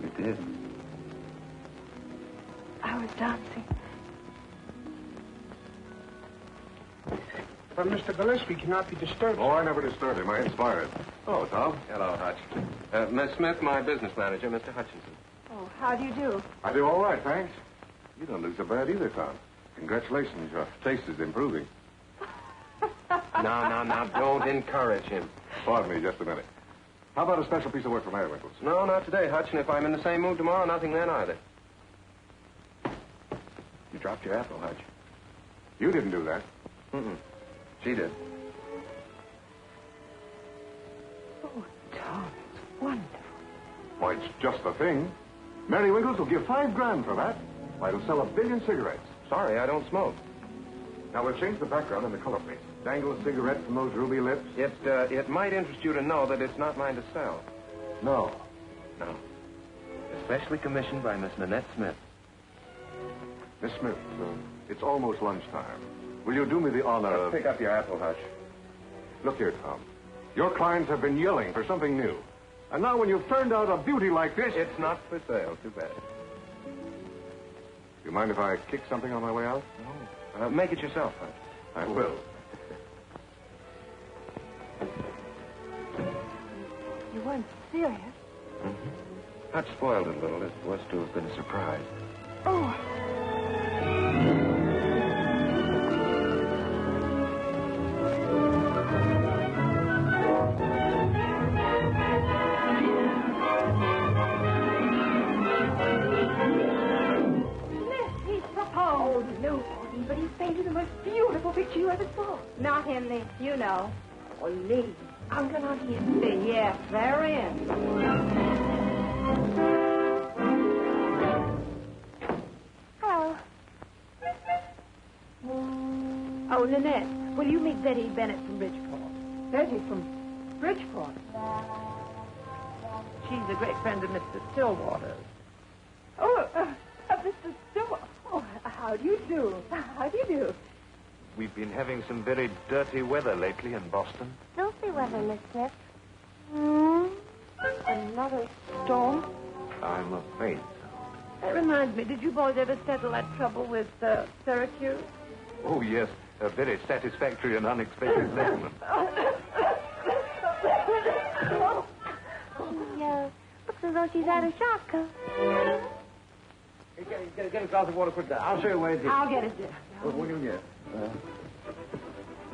You did? I was dancing. But Mr. Gillespie cannot be disturbed. Oh, I never disturb him. I inspire him. Oh, Tom. Hello, Hutch. Miss Smith, my business manager, Mr. Hutchinson. Oh, how do you do? I do all right, thanks. You don't look so bad either, Tom. Congratulations. Your taste is improving. Now, don't encourage him. Pardon me just a minute. How about a special piece of work from Winkles? No, not today, Hutch, and if I'm in the same mood tomorrow, nothing then either. You dropped your apple, Hutch. You didn't do that. Mm-mm. She did. Oh, Tom, it's wonderful. Why, it's just the thing. Mary Winkles will give $5 grand for that. Why, it'll sell 1 billion cigarettes. Sorry, I don't smoke. Now, we'll change the background and the color, please. Dangle a cigarette from those ruby lips. It might interest you to know that it's not mine to sell. No. No. Especially commissioned by Miss Nanette Smith. Miss Smith, it's almost lunchtime. Will you do me the honor of... Pick up your apple, Hutch. Look here, Tom. Your clients have been yelling for something new. And now when you've turned out a beauty like this... It's not for sale. Too bad. You mind if I kick something on my way out? No. Make it yourself, Hutch. I will. You weren't serious? Mm-hmm. Hutch spoiled it a little. It was to have been a surprise. Oh. But he's painted the most beautiful picture you ever saw. Not him, Lee. You know. Oh, Lee. Uncle, not him. Yes, they're in. Hello. Oh, Nanette, will you meet Betty Bennett from Bridgeport? Betty from Bridgeport. She's a great friend of Mr. Stillwater's. Oh, Mr. Stillwater. Oh, how do you do? How do you do? We've been having some very dirty weather lately in Boston. Filthy weather, Miss Smith. Another storm? I'm afraid so. That reminds me, did you boys ever settle that trouble with Syracuse? Oh, yes. A very satisfactory and unexpected settlement. Yeah, looks as though she's had a shock. Get a glass of water quickly. I'll show you where it is. I'll get it, dear. What do you get?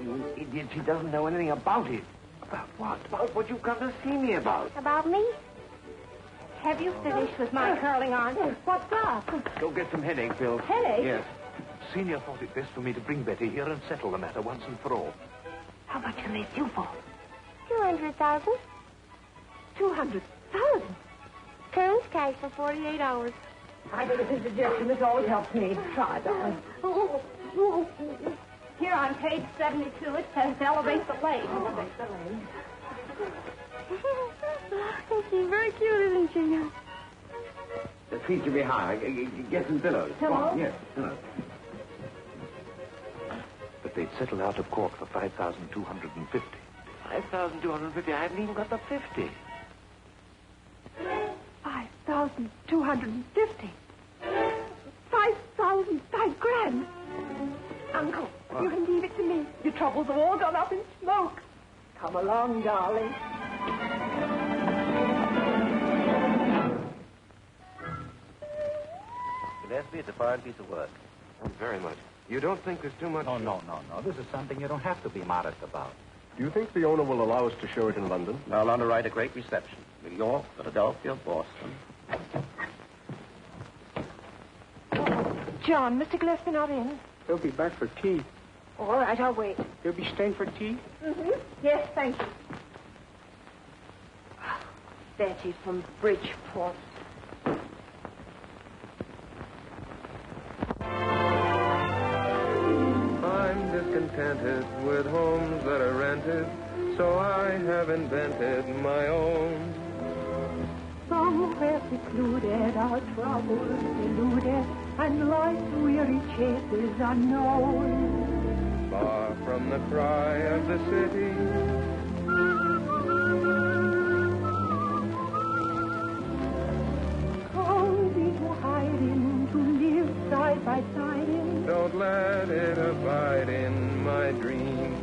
You idiot, she doesn't know anything about it. About what? About what you've come to see me about. About me? Have you finished with my curling on? What's up? Go get some headache pills. Headache? Yes. Senior thought it best for me to bring Betty here and settle the matter once and for all. How much can they sue for? 200,000. 200,000. Terms cash for 48 hours. I think it's a suggestion. This always helps me. Try, darling. Here on page 72, it says elevate the leg. Elevate the leg. She's very cute, isn't she? The feet should be high. Get some pillows. Pillows? Yes, pillows. But they'd settled out of court for 5,250. 5,250? I haven't even got the 50. 5,250. 5,000, $5,000. Uncle, you can leave it to me. Your troubles have all gone up in smoke. Come along, darling. Gillespie, it's a fine piece of work. Oh, very much. You don't think there's too much... Oh, no. This is something you don't have to be modest about. Do you think the owner will allow us to show it in London? I'll underwrite a great reception. New York, Philadelphia, Boston. John, Mr. Gillespie not in? He'll be back for tea. All right, I'll wait. He'll be staying for tea? Mm-hmm. Yes, thank you. Betty from Bridgeport. I'm discontented with homes that are rented, so I have invented my own. Somewhere secluded, our troubles eluded, and life's weary chases unknown. Far from the cry of the city, my side in. Don't let it abide in my dream.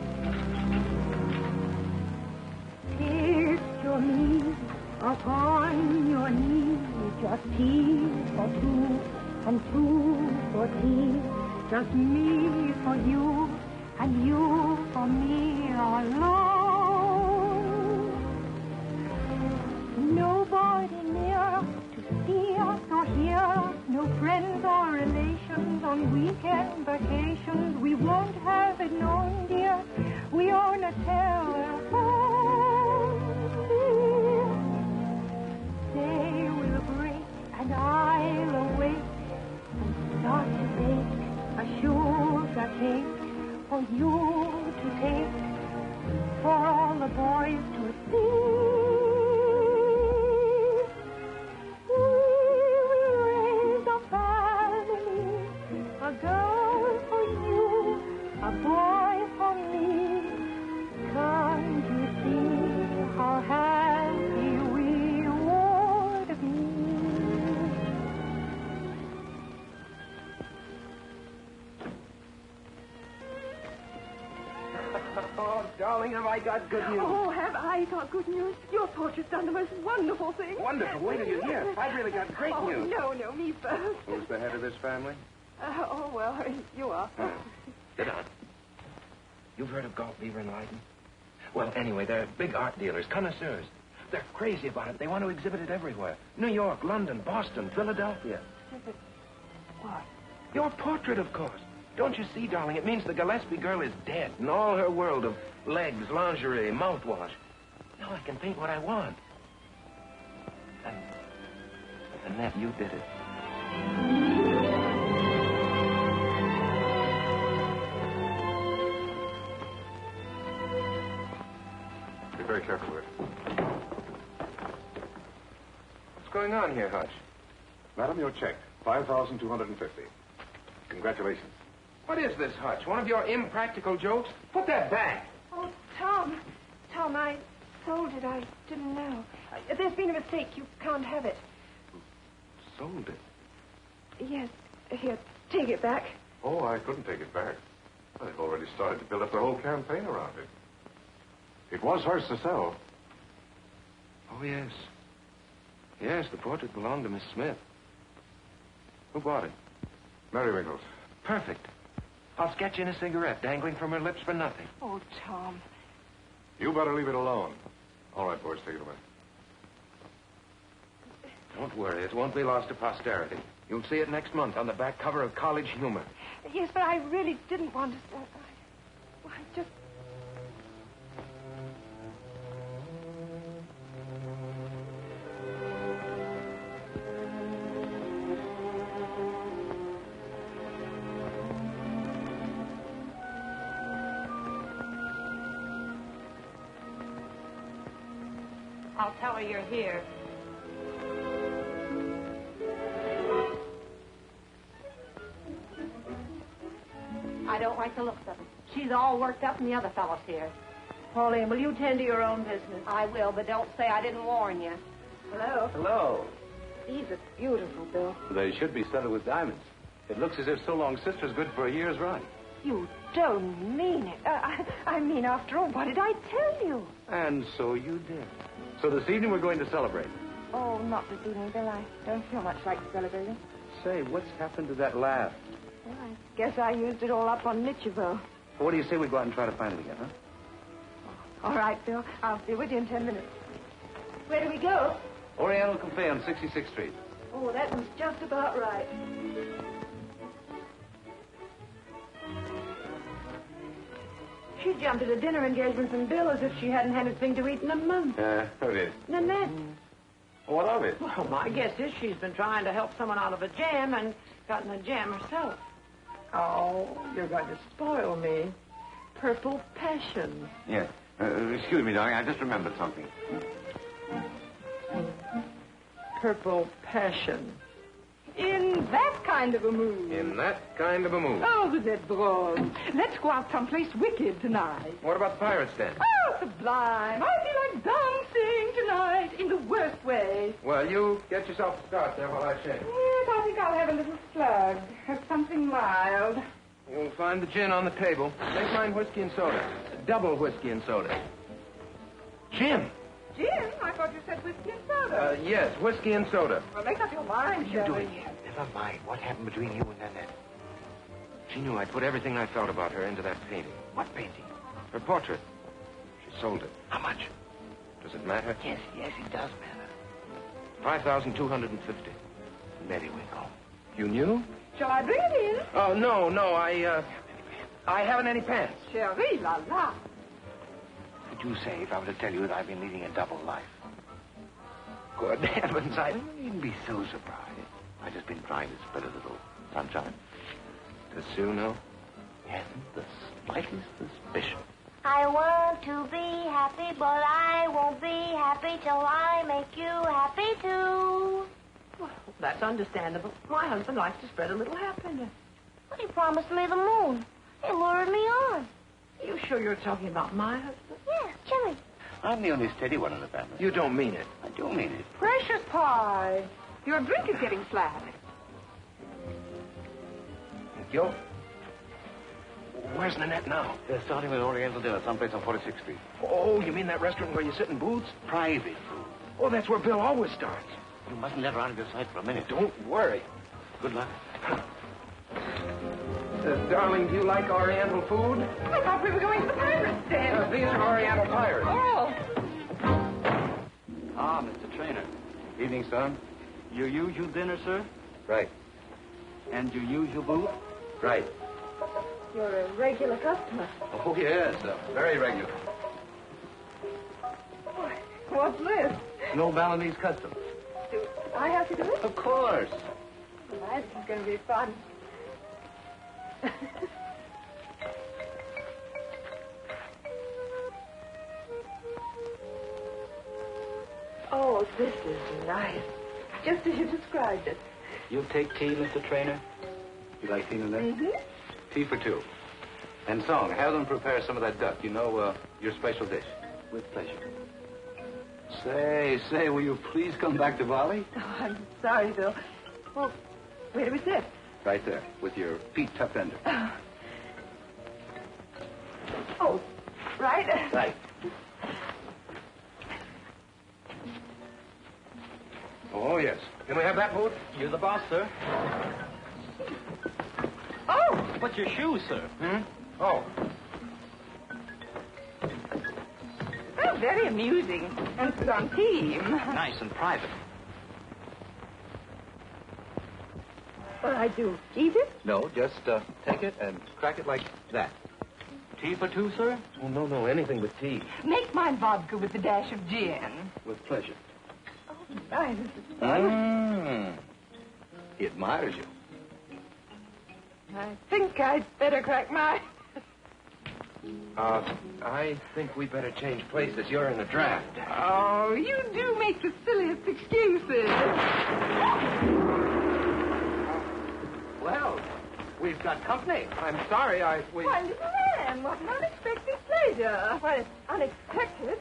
Picture me upon your knees, just tea for two and two for tea, just me for you and you for me alone. Nobody near to see us or hear us, no friends or relations on weekend vacations. We won't have it known, dear, we own a telephone, dear. Day will break and I'll awake and start to bake a sugar cake for you to take, for all the boys to see. We will raise a family, a girl for you, a boy for me. Can't you see how happy we would be? Oh, darling, have I got good news? Oh, have I got good news? Your portrait's done the most wonderful thing. Wonderful. Wait till you hear. I've really got great news. No, me first. Who's the head of this family? Well, you are. Sit down. You've heard of Galt Beaver and Leiden? Well, anyway, they're big art dealers, connoisseurs. They're crazy about it. They want to exhibit it everywhere. New York, London, Boston, Philadelphia. What? Your portrait, of course. Don't you see, darling? It means the Gillespie girl is dead, and all her world of legs, lingerie, mouthwash. Now I can paint what I want. And Nanette, you did it. Be very careful with it. What's going on here, Hutch? Madam, you're checked. 5,250. Congratulations. What is this, Hutch? One of your impractical jokes? Put that back. Oh, Tom, I sold it. I didn't know. There's been a mistake. You can't have it. Sold it? Yes. Here, take it back. Oh, I couldn't take it back. I've already started to build up the whole campaign around it. It was hers to sell. Oh, yes. Yes, the portrait belonged to Miss Smith. Who bought it? Mary Wiggles. Perfect. I'll sketch in a cigarette dangling from her lips for nothing. Oh, Tom. You better leave it alone. All right, boys, take it away. Don't worry, it won't be lost to posterity. You'll see it next month on the back cover of College Humor. Yes, but I really didn't want to... I just... I'll tell her you're here. I don't like the looks of it. She's all worked up and the other fellow's here. Pauline, will you tend to your own business? I will, but don't say I didn't warn you. Hello? Hello. These are beautiful, Bill. They should be studded with diamonds. It looks as if So Long Sister's good for a year's run. You don't mean it. I mean, after all, what did I tell you? And so you did. So this evening we're going to celebrate. Oh, not this evening, Bill. I don't feel much like celebrating. Say, what's happened to that laugh? Well, I guess I used it all up on Mitchellville. Well, what do you say we go out and try to find it again, huh? All right, Bill. I'll be with you in 10 minutes. Where do we go? Oriental Cafe on 66th Street. Oh, that was just about right. She jumped at a dinner engagement from Bill as if she hadn't had anything to eat in a month. Who did? Nanette. What of it? Well, my guess is she's been trying to help someone out of a jam and gotten a jam herself. Oh, you're going to spoil me. Purple passion. Yes. Excuse me, darling. I just remembered something. Purple passion. In that kind of a mood. In that kind of a mood. Oh, vous êtes drôle. Let's go out someplace wicked tonight. What about the Pirates Den? Oh, sublime. I feel like dancing tonight. right, in the worst way. Well, you get yourself a start there while I change. Yes, I think I'll have a little slug. Have something mild. You'll find the gin on the table. Make mine whiskey and soda. Double whiskey and soda. Gin. Gin? I thought you said whiskey and soda. Yes, whiskey and soda. Well, make up your mind, What are you Shelley. doing here? Never mind. What happened between you and Nanette? She knew I'd put everything I felt about her into that painting. What painting? Her portrait. She sold it. How much? Does it matter? Yes, it does matter. 5,250. Merrywinkle. You knew? Shall I bring it in? Oh, no, I haven't any pants. Chérie, la la. What would you say if I were to tell you that I've been leading a double life? Good heavens, I... You needn't be so surprised. I've just been trying to spread a little sunshine. Does Sue know? Hasn't the slightest suspicion. I want to be happy, but I won't be happy till I make you happy too. Well, that's understandable. My husband likes to spread a little happiness. But he promised me the moon. He lured me on. Are you sure you're talking about my husband? Yes, Jimmy. I'm the only steady one in the family. You don't mean it. I do mean it. Precious pie. Your drink is getting flat. Thank you. Where's Nanette now? They're starting with Oriental dinner someplace on 46th Street. Oh, you mean that restaurant where you sit in booths? Private food. Oh, that's where Bill always starts. You mustn't let her out of your sight for a minute. Don't worry. Good luck. Darling, do you like Oriental food? I thought we were going to the pirate's den. These are Oriental pirates. Oh. Ah, Mr. Trainor. Evening, son. Your usual dinner, sir? Right. And your usual booth? Right. You're a regular customer. Oh, yes. Very regular. What's this? No Balinese custom. Do I have to do it? Of course. Well, this is going to be fun. Oh, this is nice. Just as you described it. You'll take tea, Mr. Trainor? You like tea, Nanette? Mm-hmm. Tea for two. And Song, have them prepare some of that duck. You know, your special dish. With pleasure. Say, will you please come back to Bali? Oh, I'm sorry, Bill. Well, where do we sit? Right there, with your feet tucked under. Oh, right? Right. Oh, yes. Can we have that booth? You're the boss, sir. Oh! What's your shoes, sir? Hmm? Oh. Well, very amusing. And put on team. Nice and private. What do I do? Eat it? No, just take it and crack it like that. Tea for two, sir? Oh, no, anything but tea. Make mine vodka with a dash of gin. With pleasure. Oh, nice. This is fun. He admires you. I think I'd better crack mine. I think we better change places. You're in the draft. Oh, you do make the silliest excuses. Well, we've got company. I'm sorry, Why, little man, what an unexpected pleasure. Well, it's unexpected.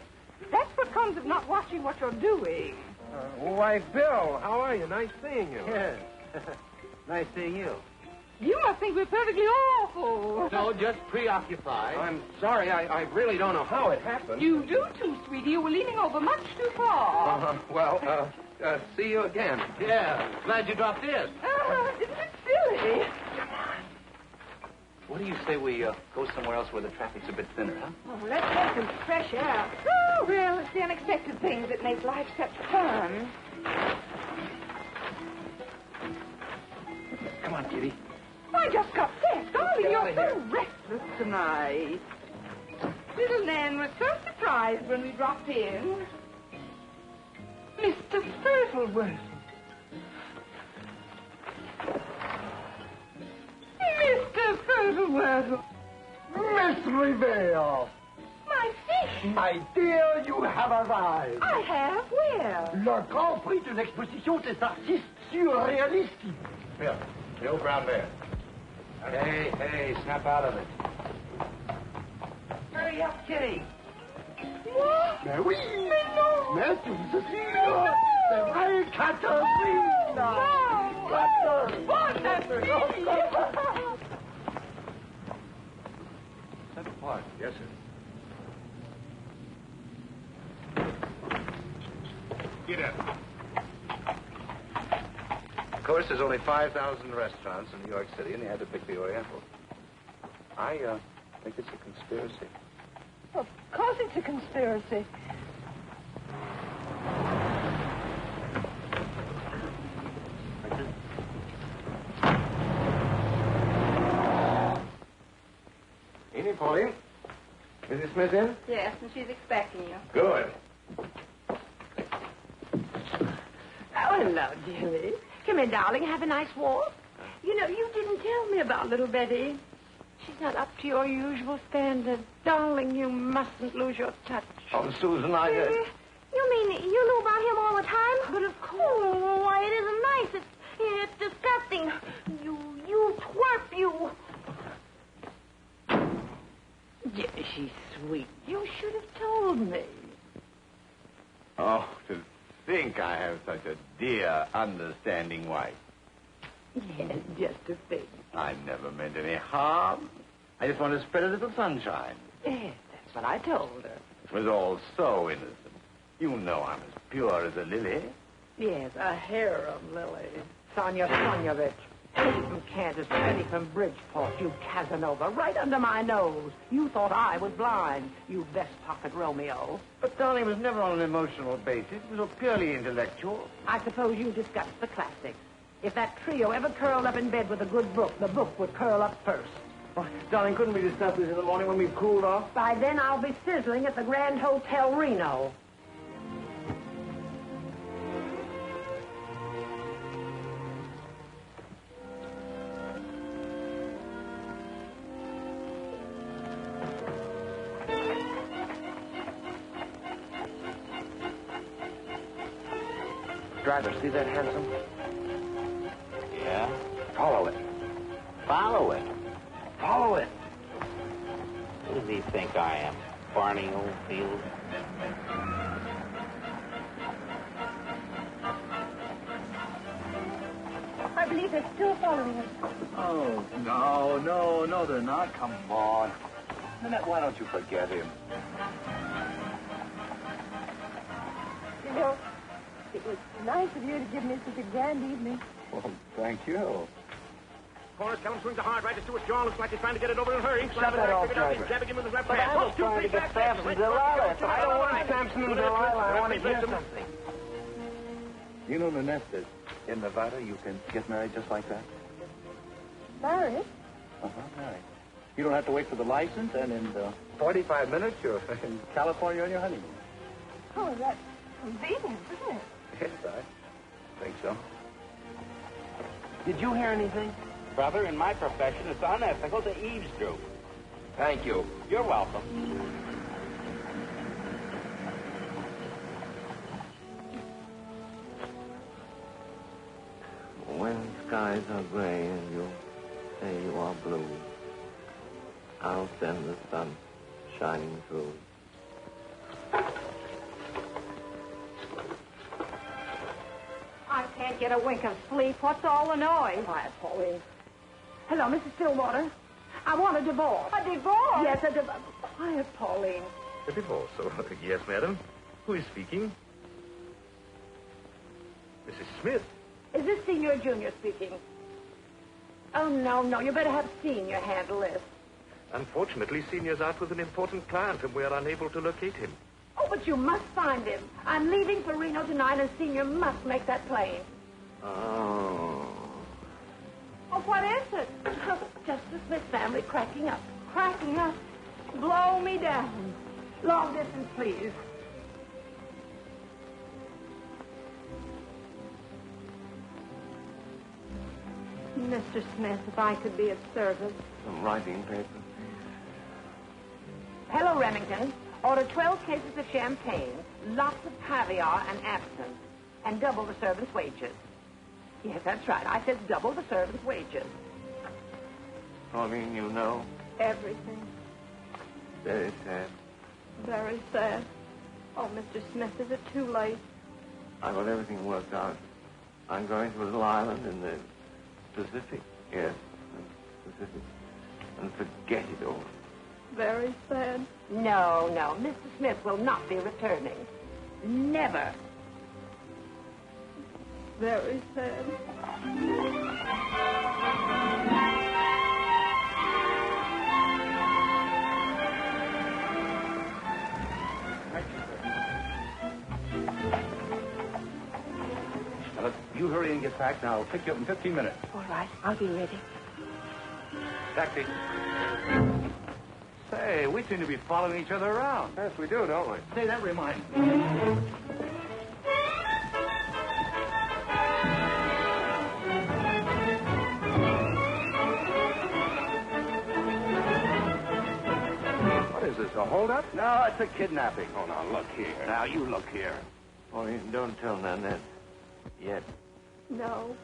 That's what comes of not watching what you're doing. Why, Bill, how are you? Nice seeing you. Yes. Nice seeing you. You must think we're perfectly awful. No, just preoccupied. I'm sorry, I really don't know how it happened. You do too, sweetie. You were leaning over much too far. See you again. Yeah, glad you dropped in. Isn't it silly? What do you say we go somewhere else where the traffic's a bit thinner, huh? Oh, let's get some fresh air. Oh, well, it's the unexpected things that make life such fun. Come on, Kitty. I just got sick. Darling, Get you're out so of restless tonight. Little Nan was so surprised when we dropped in. Mr. Thirtleworth. Mr. Thirtleworth. Miss Rivera. My fish. My dear, you have arrived. I have? Where? Le Grand Prix de l'exposition des artistes surréalistes. Bill, the old brown bear. Hey, snap out of it. Hurry up, Kitty. Mais oui. Mais non. Mais tu me dis, c'est vrai, Catherine. Non. Bonne fille. That's what? Yes, sir. Get up. Of course, there's only 5,000 restaurants in New York City, and you had to pick the Oriental. I think it's a conspiracy. Of course it's a conspiracy. Evening, Pauline. Mrs. Smith in? Yes, and she's expecting you. Good. Oh, hello, dearie. Come in, darling. Have a nice walk. You know, you didn't tell me about little Betty. She's not up to your usual standard. Darling, you mustn't lose your touch. Oh, Susan, You mean you knew about him all the time? But of course. Oh, why, it isn't nice. It's disgusting. You twerp, you. Yeah, she's sweet. You should have told me. Oh, to think I have such a dear, understanding wife. Yes, just a thing. I never meant any harm. I just want to spread a little sunshine. Yes, that's what I told her. It was all so innocent. You know I'm as pure as a lily. Yes, a harem lily. Sonia Sonyovich. Betty from Kansas, Betty from Bridgeport, you Casanova, right under my nose. You thought I was blind, you vest pocket Romeo. But, darling, it was never on an emotional basis. It was all purely intellectual. I suppose you discussed the classics. If that trio ever curled up in bed with a good book, the book would curl up first. Oh, darling, couldn't we discuss this in the morning when we've cooled off? By then, I'll be sizzling at the Grand Hotel Reno. Driver, see that hansom? Yeah? Follow it. Follow it. Follow it. Who does he think I am? Barney Oldfield? I believe they're still following us. Oh, no, they're not. Come on. Nanette, why don't you forget him? You know, it was nice of you to give me such a grand evening. Well, thank you. Corner, tell him swings the hard right to Stuart John. Looks like he's trying to get it over in a hurry. Shut that off, driver. Jabbing him with his left But hand. I was trying to get Samson and Delilah. I don't want Samson and Delilah. I want to hear something. You know, Nanette, that in Nevada you can get married just like that? Married? Uh-huh, married. You don't have to wait for the license, and in 45 minutes you're in California on your honeymoon. Oh, that's convenient, isn't it? Yes, I think so. Did you hear anything? Brother, in my profession, it's unethical to eavesdroop. Thank you. You're welcome. When skies are gray and you say you are blue, I'll send the sun shining through. I can't get a wink of sleep. What's all the noise? Quiet, Pauline. Hello, Mrs. Stillwater. I want a divorce. A divorce? Yes, a divorce. Quiet, Pauline. A divorce? Oh, yes, madam. Who is speaking? Mrs. Smith. Is this Senior or Junior speaking? Oh, no. You better have Senior handle this. Unfortunately, Senior's out with an important client, and we are unable to locate him. Oh, but you must find him. I'm leaving for Reno tonight, and Senior must make that plain. Oh. Oh, what is it? Just the Smith family cracking up. Cracking up? Blow me down. Long distance, please. Mr. Smith, if I could be of service. Some writing paper. Hello, Remington. Order 12 cases of champagne, lots of caviar and absinthe, and double the servants' wages. Yes, that's right. I said double the servants' wages. Pauline, you know. Everything. Very sad. Very sad. Oh, Mr. Smith, is it too late? I got everything worked out. I'm going to a little island in the Pacific. Yes, Pacific. And forget it all. Very sad. No, no. Mr. Smith will not be returning. Never. Very sad. Now, you hurry and get back. Now, I'll pick you up in 15 minutes. All right, I'll be ready. Taxi. Say, we seem to be following each other around. Yes, we do, don't we? Say, that reminds me. What is this, a holdup? No, it's a kidnapping. Oh, now, look here. Now, you look here. Pauline, don't tell Nanette. Yet. No.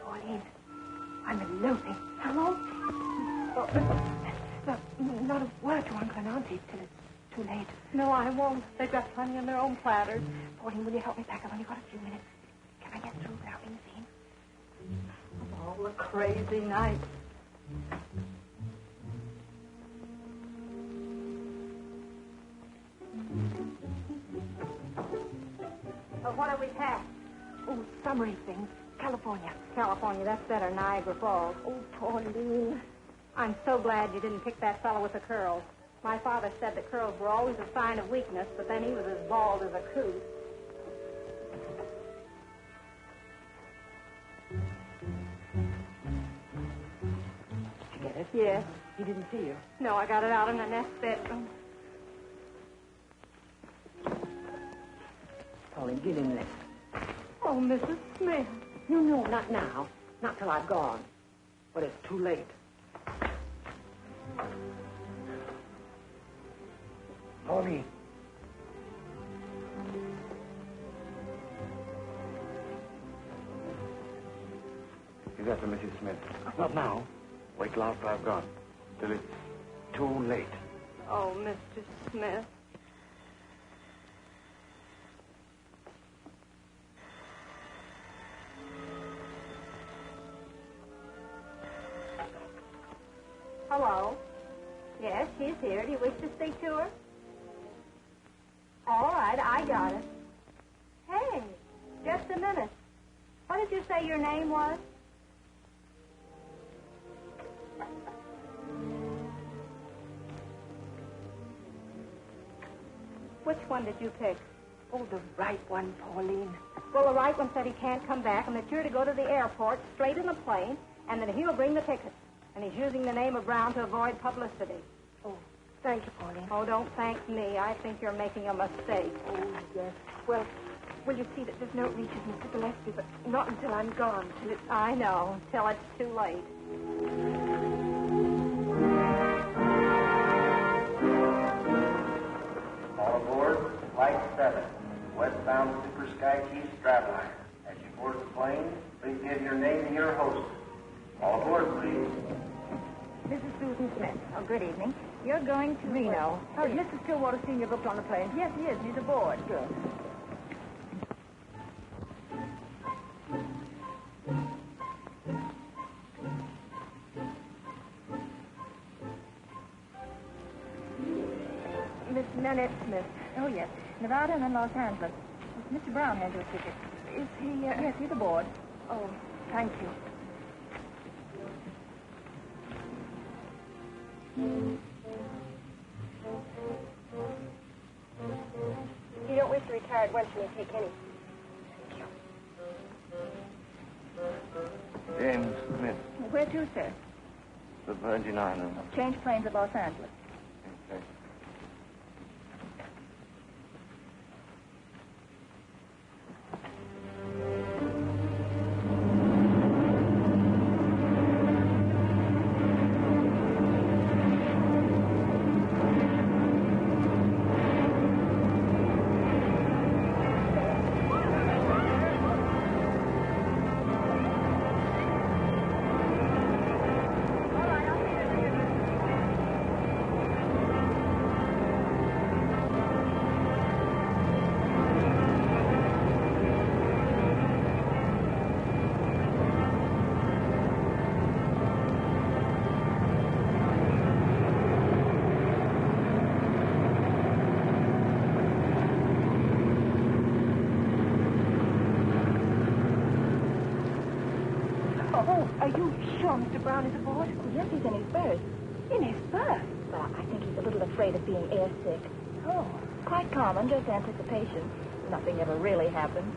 Pauline, I'm eloping. Hello? Not a word to Uncle and Auntie till it's too late. No, I won't. They've got plenty on their own platters. Pauline, will you help me pack? I've only got a few minutes. Can I get through without being seen? Oh, a crazy night. Well, what have we packed? Oh, summery things. California. California, that's better. Niagara Falls. Oh, Pauline. I'm so glad you didn't pick that fellow with the curls. My father said that curls were always a sign of weakness, but then he was as bald as a coot. Did you get it? Yes. He didn't see you. No, I got it out in Nanette's bedroom. Pauline, get in there. Oh, Mrs. Smith. No, not now. Not till I've gone. But it's too late. Pauline. You got to Mrs. Smith. Not now. Wait till after I've gone. Till it's too late. Oh, Mr. Smith. Hello. Yes, she's here. Do you wish to speak to her? All right, I got it. Hey, just a minute. What did you say your name was? Which one did you pick? Oh, the right one, Pauline. Well, the right one said he can't come back and that you're to go to the airport straight in the plane and that he'll bring the tickets. And he's using the name of Brown to avoid publicity. Oh, thank you, Pauline. Oh, don't thank me. I think you're making a mistake. Oh, yes. Well, will you see that this note reaches Mr. Gillespie, but not until I'm gone, till it's... I know, till it's too late. All aboard, Flight 7, westbound Super Sky Chief Stratline. As you board the plane, please give your name to your hostess. All aboard, please. This is Susan Smith. Oh, good evening. You're going to Reno. Oh, is Mr. Stillwater Sr. booked on the plane? Yes, he is. He's aboard. Good. Miss Nanette Smith. Oh, yes. Nevada and then Los Angeles. Mr. Brown has your ticket. Is he... Yes, he's aboard. Oh, thank you. You don't wish to retire at once when you take any. James Smith, Where to, sir? the Virgin Islands. Change planes at Los Angeles. Okay. sure Mr. Brown is aboard? Yes, he's in his berth. In his berth? But I think he's a little afraid of being airsick. Oh. Quite common, just anticipation. Nothing ever really happened.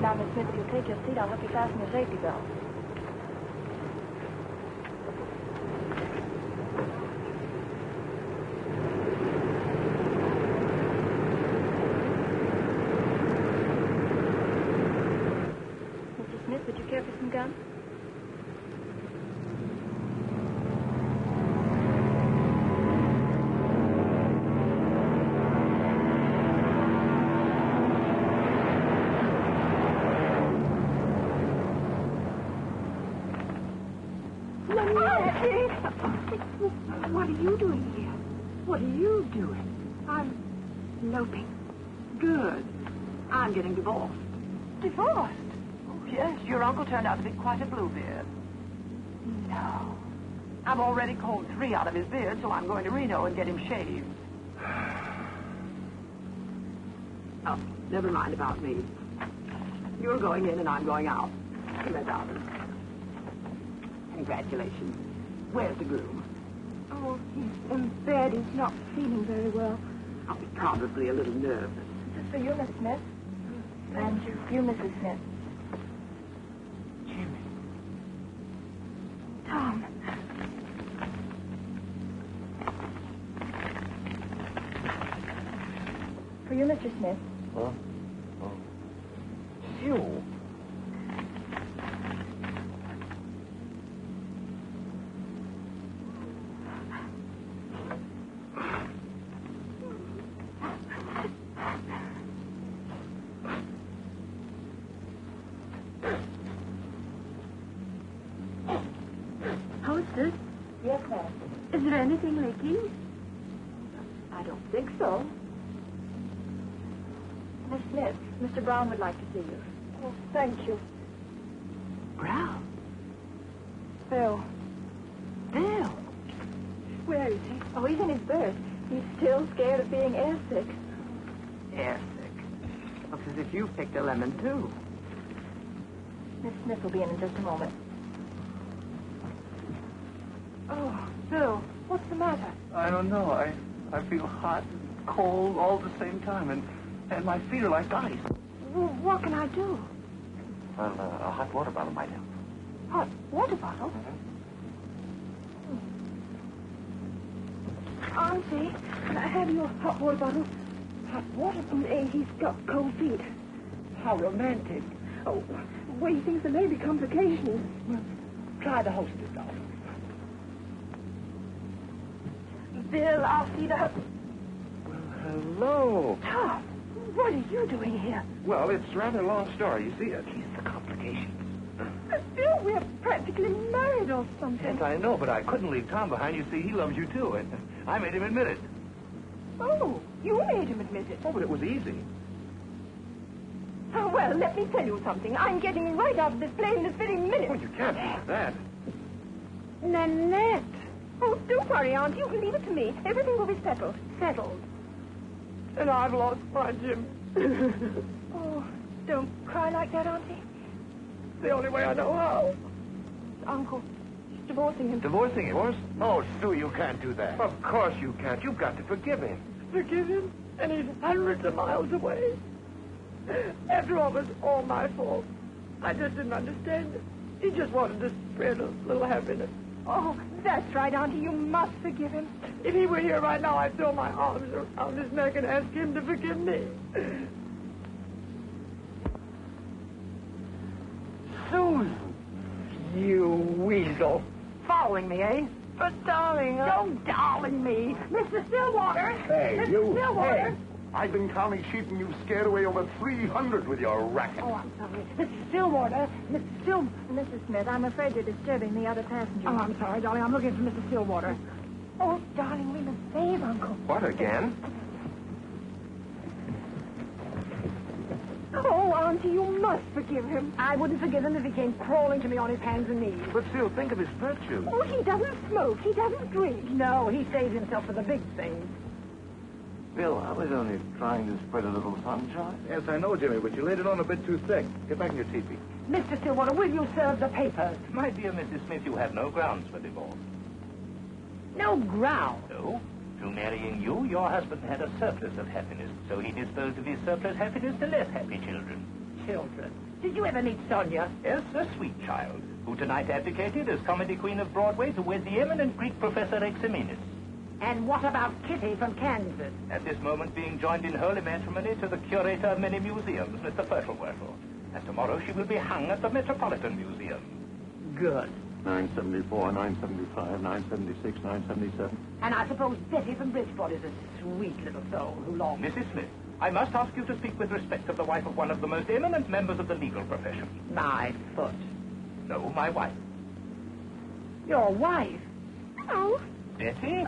Now, Miss Smith, if you'll take your seat, I'll help you fasten your safety belt. Mr. Smith, would you care for some gum? What are you doing here? What are you doing? I'm eloping. Good. I'm getting divorced. Divorced? Oh, yes, your uncle turned out to be quite a bluebeard. No. I've already combed 3 out of his beard, so I'm going to Reno and get him shaved. Oh, never mind about me. You're going in and I'm going out. Come here, darling. Congratulations. Where's the groom? Oh, he's in bed. He's not feeling very well. Oh, he's probably a little nervous. This is for you, Miss Smith. And you, Mrs. Smith. Jimmy. Tom. For you, Mr. Smith. Huh? Oh. You. Hostess? Yes, ma'am. Is there anything leaking? I don't think so. Miss Smith, Mr. Brown would like to see you. Oh, thank you. Brown? Bill. Bill? Where is he? Oh, he's in his berth. He's still scared of being airsick. Airsick. Looks as if you picked a lemon, too. Miss Smith will be in just a moment. Oh, Bill, what's the matter? I don't know. I feel hot and cold all at the same time, and my feet are like ice. Well, what can I do? Well, a hot water bottle might help. Hot water bottle? Auntie, can I have your hot water bottle? Hot water bottle? He's got cold feet. How romantic. Oh, well, he thinks there may be complications. Well, try the hostess, darling. Bill, I'll see the... Well, hello. Tom, what are you doing here? Well, it's rather a long story. You see, at least the complications. Bill, we're practically married or something. Yes, I know, but I couldn't leave Tom behind. You see, he loves you, too, and I made him admit it. Oh, you made him admit it. Oh, but it was easy. Oh, well, let me tell you something. I'm getting right out of this plane this very minute. Oh, you can't do that. Nanette. Oh, don't worry, Aunt. You can leave it to me. Everything will be settled. Settled. And I've lost my Jim. Oh, don't cry like that, Auntie. It's the only way I know how. Uncle, she's divorcing him. Divorcing him? Oh, Sue, you can't do that. Of course you can't. You've got to forgive him. Forgive him? And he's hundreds of miles away. After all, it was all my fault. I just didn't understand it. He just wanted to spread a little happiness. Oh, that's right, Auntie. You must forgive him. If he were here right now, I'd throw my arms around his neck and ask him to forgive me. Susan, you weasel. Following me, eh? But, darling, don't darling me. Mr. Stillwater. Hey, Mr. you. Stillwater. Hey. I've been counting sheep and you've scared away over 300 with your racket. Oh, I'm sorry. Mr. Stillwater. Mrs. Smith, I'm afraid you're disturbing the other passengers. Oh, I'm sorry, darling. I'm looking for Mr. Stillwater. Oh, darling, we must save Uncle. What, again? Oh, Auntie, you must forgive him. I wouldn't forgive him if he came crawling to me on his hands and knees. But still, think of his virtue. Oh, he doesn't smoke. He doesn't drink. No, he saves himself for the big things. Bill, I was only trying to spread a little sunshine. Yes, I know, Jimmy, but you laid it on a bit too thick. Get back in your teepee. Mr. Stillwater, will you serve the papers? My dear Mrs. Smith, you have no grounds for divorce. No ground. No. Through marrying you, your husband had a surplus of happiness, so he disposed of his surplus happiness to less happy children. Children. Did you ever meet Sonia? Yes, a sweet child, who tonight abdicated as comedy queen of Broadway to wed the eminent Greek professor Exemenes. And what about Kitty from Kansas? At this moment being joined in holy matrimony to the curator of many museums, Mr. Flirtations. And tomorrow she will be hung at the Metropolitan Museum. Good. 974, 975, 976, 977. And I suppose Betty from Bridgeport is a sweet little soul who longs... Mrs. Smith, I must ask you to speak with respect of the wife of one of the most eminent members of the legal profession. My foot. No, my wife. Your wife? Oh. Betty?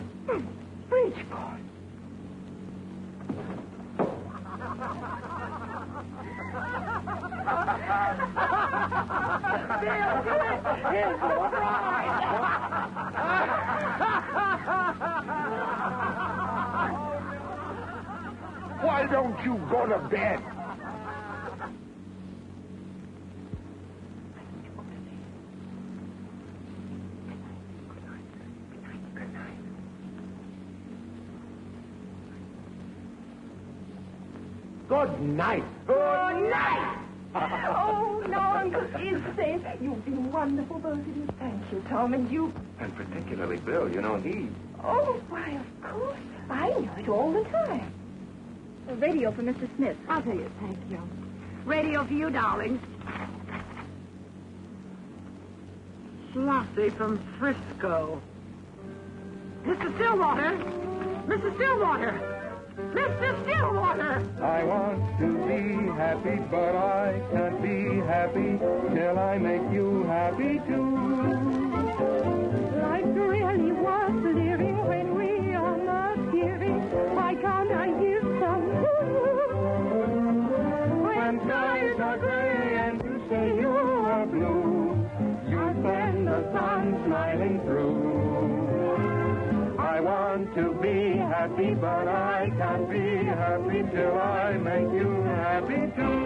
Bridgeport. Why don't you go to bed? Good night. Good night. Oh, now, Uncle, is safe. You've been wonderful, both of you. Thank you, Tom, and you. And particularly Bill. You know, he... Oh, why, of course. I know it all the time. A radio for Mr. Smith. I'll tell you. Thank you. Radio for you, darling. Flossie from Frisco. Mr. Stillwater! Mr. Stillwater! Mr. Stillwater! I want to be happy, but I can't be happy till I make you happy too. Life really was living when we are not giving. Why can't I give some? When skies are gray and you say you are blue, you spend the sun smiling through. I want to be happy, but I can't be happy till I make you happy too.